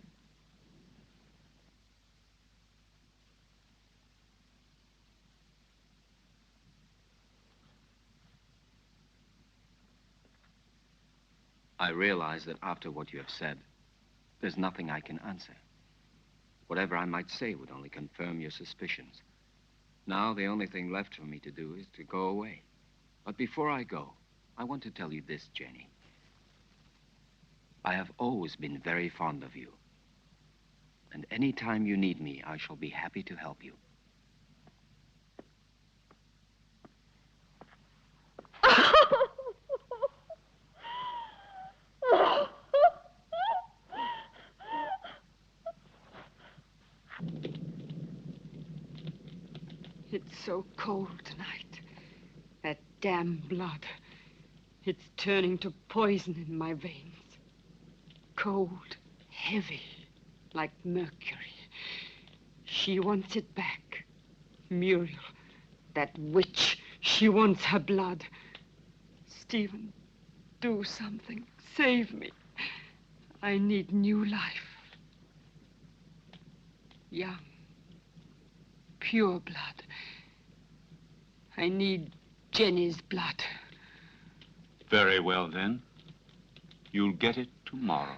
I realize that after what you have said, There's nothing I can answer. Whatever I might say would only confirm your suspicions. Now, the only thing left for me to do is to go away. But before I go, I want to tell you this, Jenny. I have always been very fond of you. And any time you need me, I shall be happy to help you. It's so cold tonight. That damn blood. It's turning to poison in my veins. Cold, heavy, like mercury. She wants it back. Muriel, that witch, she wants her blood. Stephen, do something. Save me. I need new life. Young, pure blood. I need Jenny's blood. Very well, then. You'll get it tomorrow.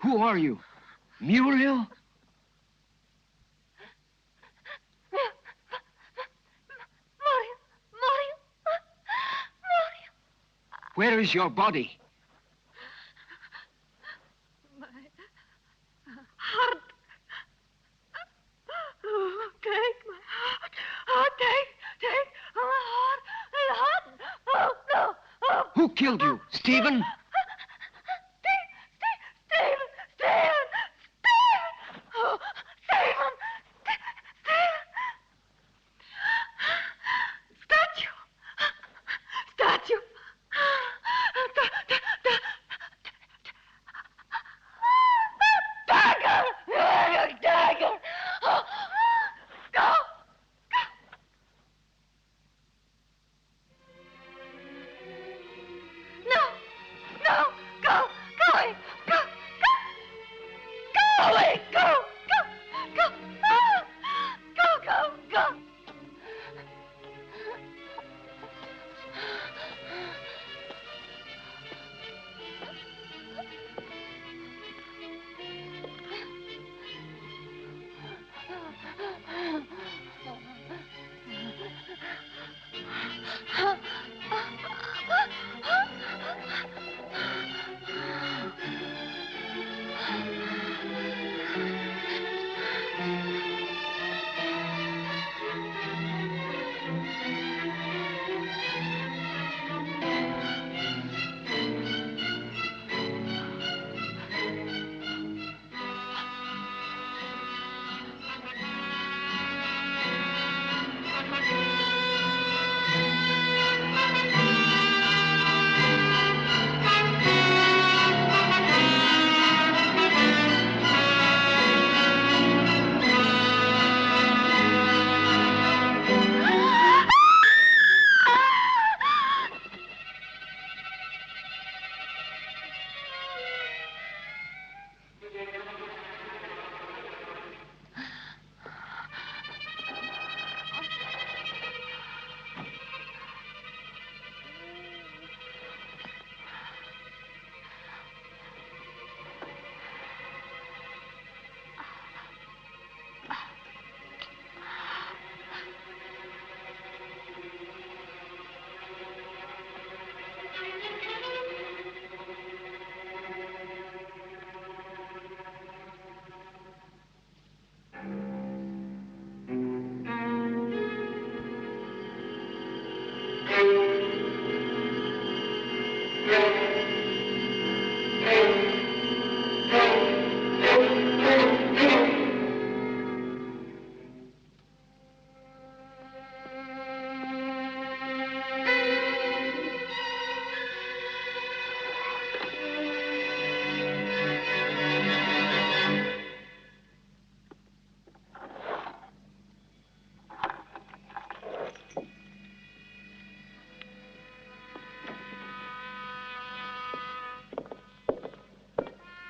Who are you? Muriel? Mario. Where is your body? My heart. Oh, take my heart. Oh, take my heart. Oh, no. Oh. Who killed you? Stephen? Stephen! Oh, Stephen! Statue! Dagger! Go! No! Go! Away! Go!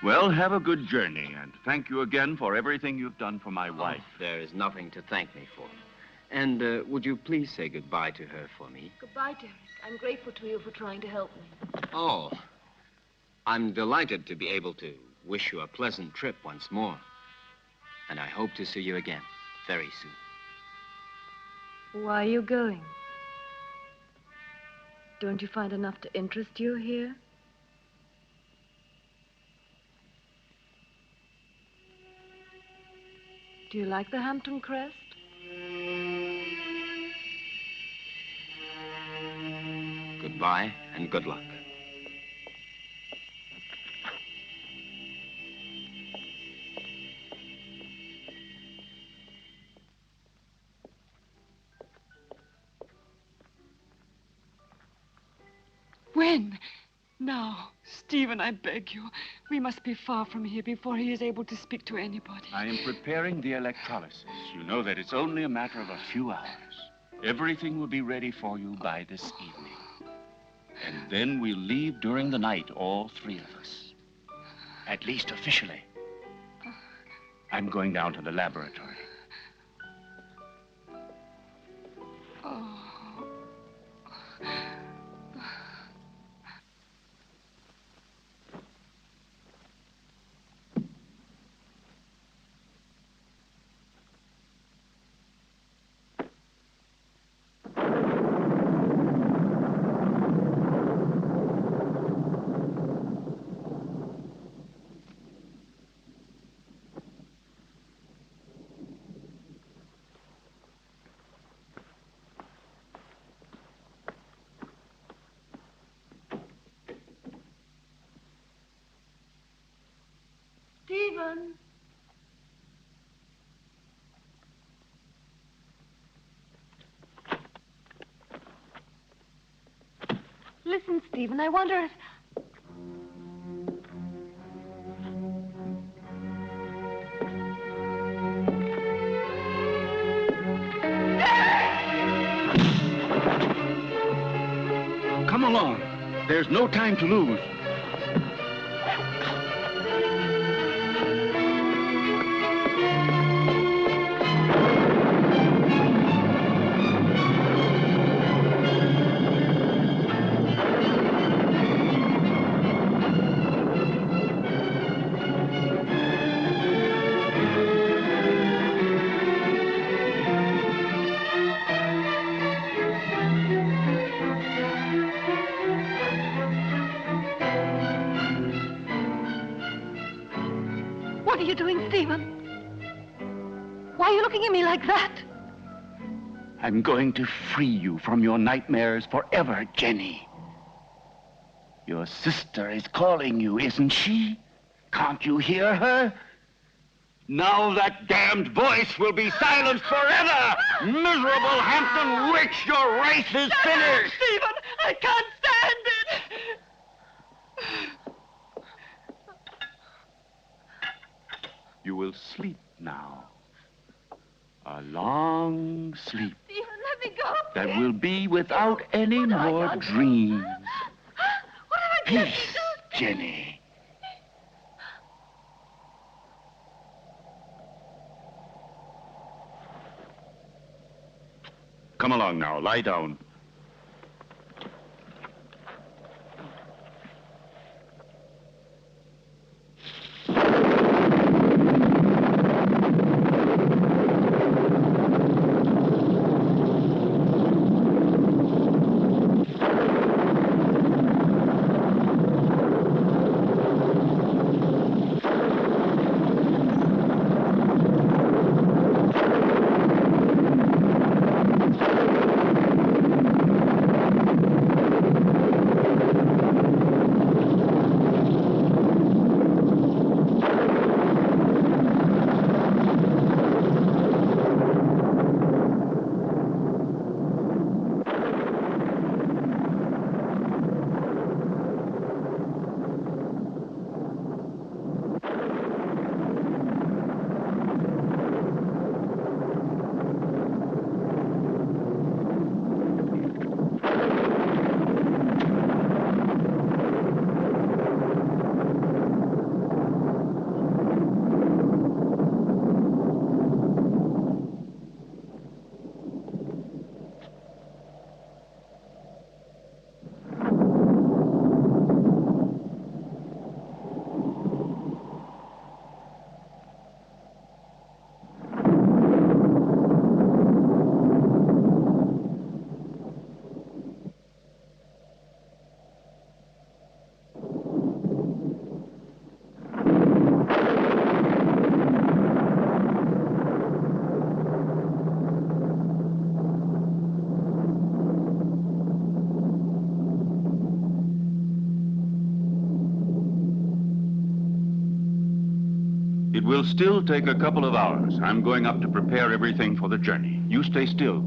Well, have a good journey, and thank you again for everything you've done for my wife. There is nothing to thank me for. And would you please say goodbye to her for me? Goodbye, Derek. I'm grateful to you for trying to help me. Oh, I'm delighted to be able to wish you a pleasant trip once more. And I hope to see you again very soon. Why are you going? Don't you find enough to interest you here? Do you like the Hampton crest? Goodbye and good luck. When? Now, Stephen, I beg you. We must be far from here before he is able to speak to anybody. I am preparing the electrolysis. You know that it's only a matter of a few hours. Everything will be ready for you by this evening. And then we'll leave during the night, all three of us. At least officially. I'm going down to the laboratory. Oh. Stephen! Listen, Stephen, I wonder if... Come along. There's no time to lose. What are you doing, Stephen? Why are you looking at me like that? I'm going to free you from your nightmares forever, Jenny. Your sister is calling you, isn't she? Can't you hear her? Now that damned voice will be silenced forever! Miserable Hampton witch, your race is finished! Stephen, I can't stand it! You will sleep now. A long sleep Stephen, let me go. that will be without any What have I more done? dreams. What have I done? Peace, Jenny. Come along now, lie down. It will still take a couple of hours. I'm going up to prepare everything for the journey. You stay still.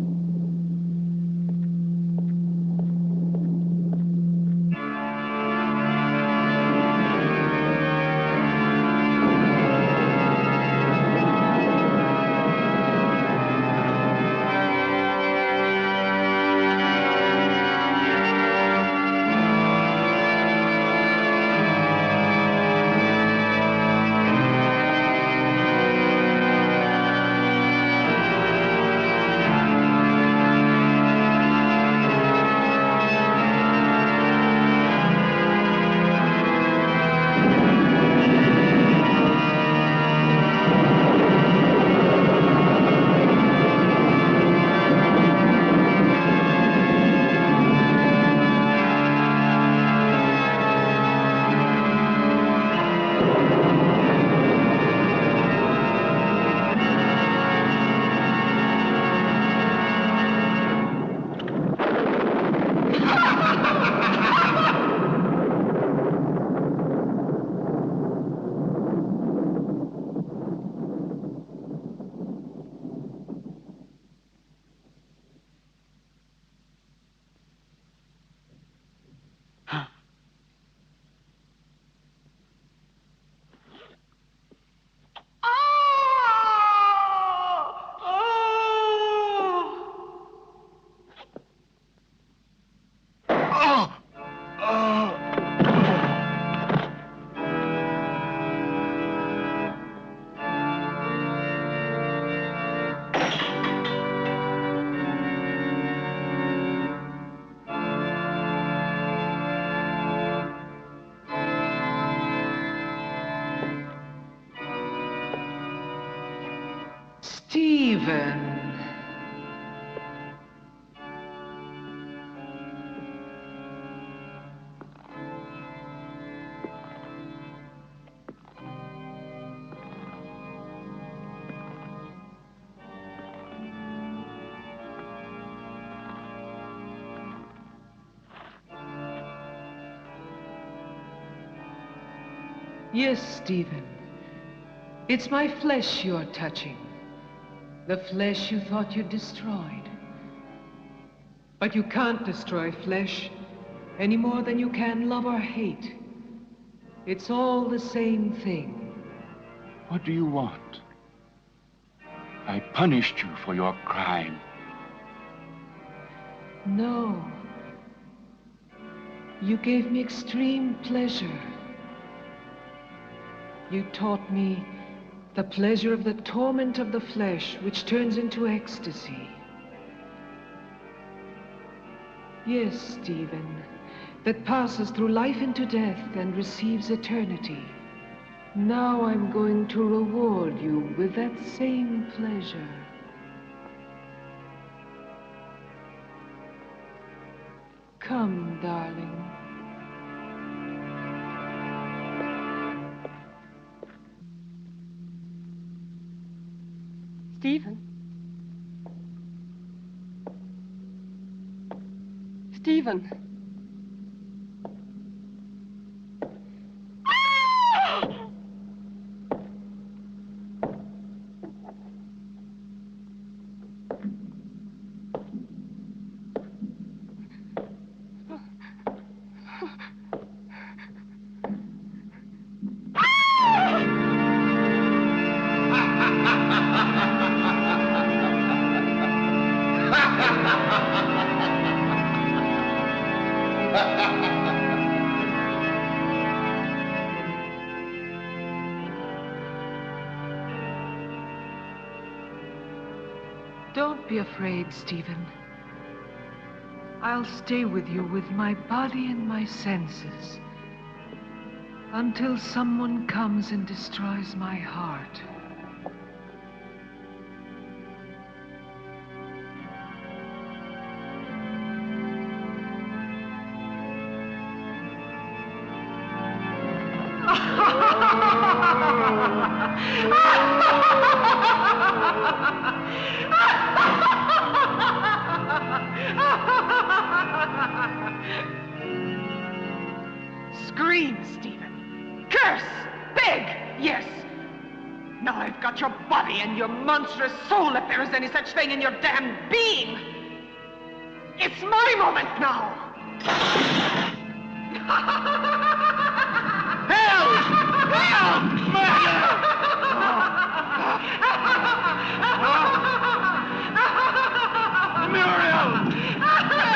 Stephen. Yes, Stephen. It's my flesh you're touching. The flesh you thought you'd destroyed. But you can't destroy flesh any more than you can love or hate. It's all the same thing. What do you want? I punished you for your crime. No. You gave me extreme pleasure. You taught me the pleasure of the torment of the flesh, which turns into ecstasy. Yes, Stephen, that passes through life into death and receives eternity. Now I'm going to reward you with that same pleasure. Come, darling. Stephen? Stephen? Don't be afraid, Stephen. I'll stay with you with my body and my senses until someone comes and destroys my heart. Scream, Stephen. Curse! Beg! Yes! Now I've got your body and your monstrous soul, if there is any such thing in your damned being. It's my moment now. Help! Help! Murder! Muriel! Help!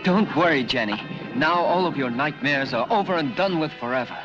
Don't worry, Jenny. Now all of your nightmares are over and done with forever.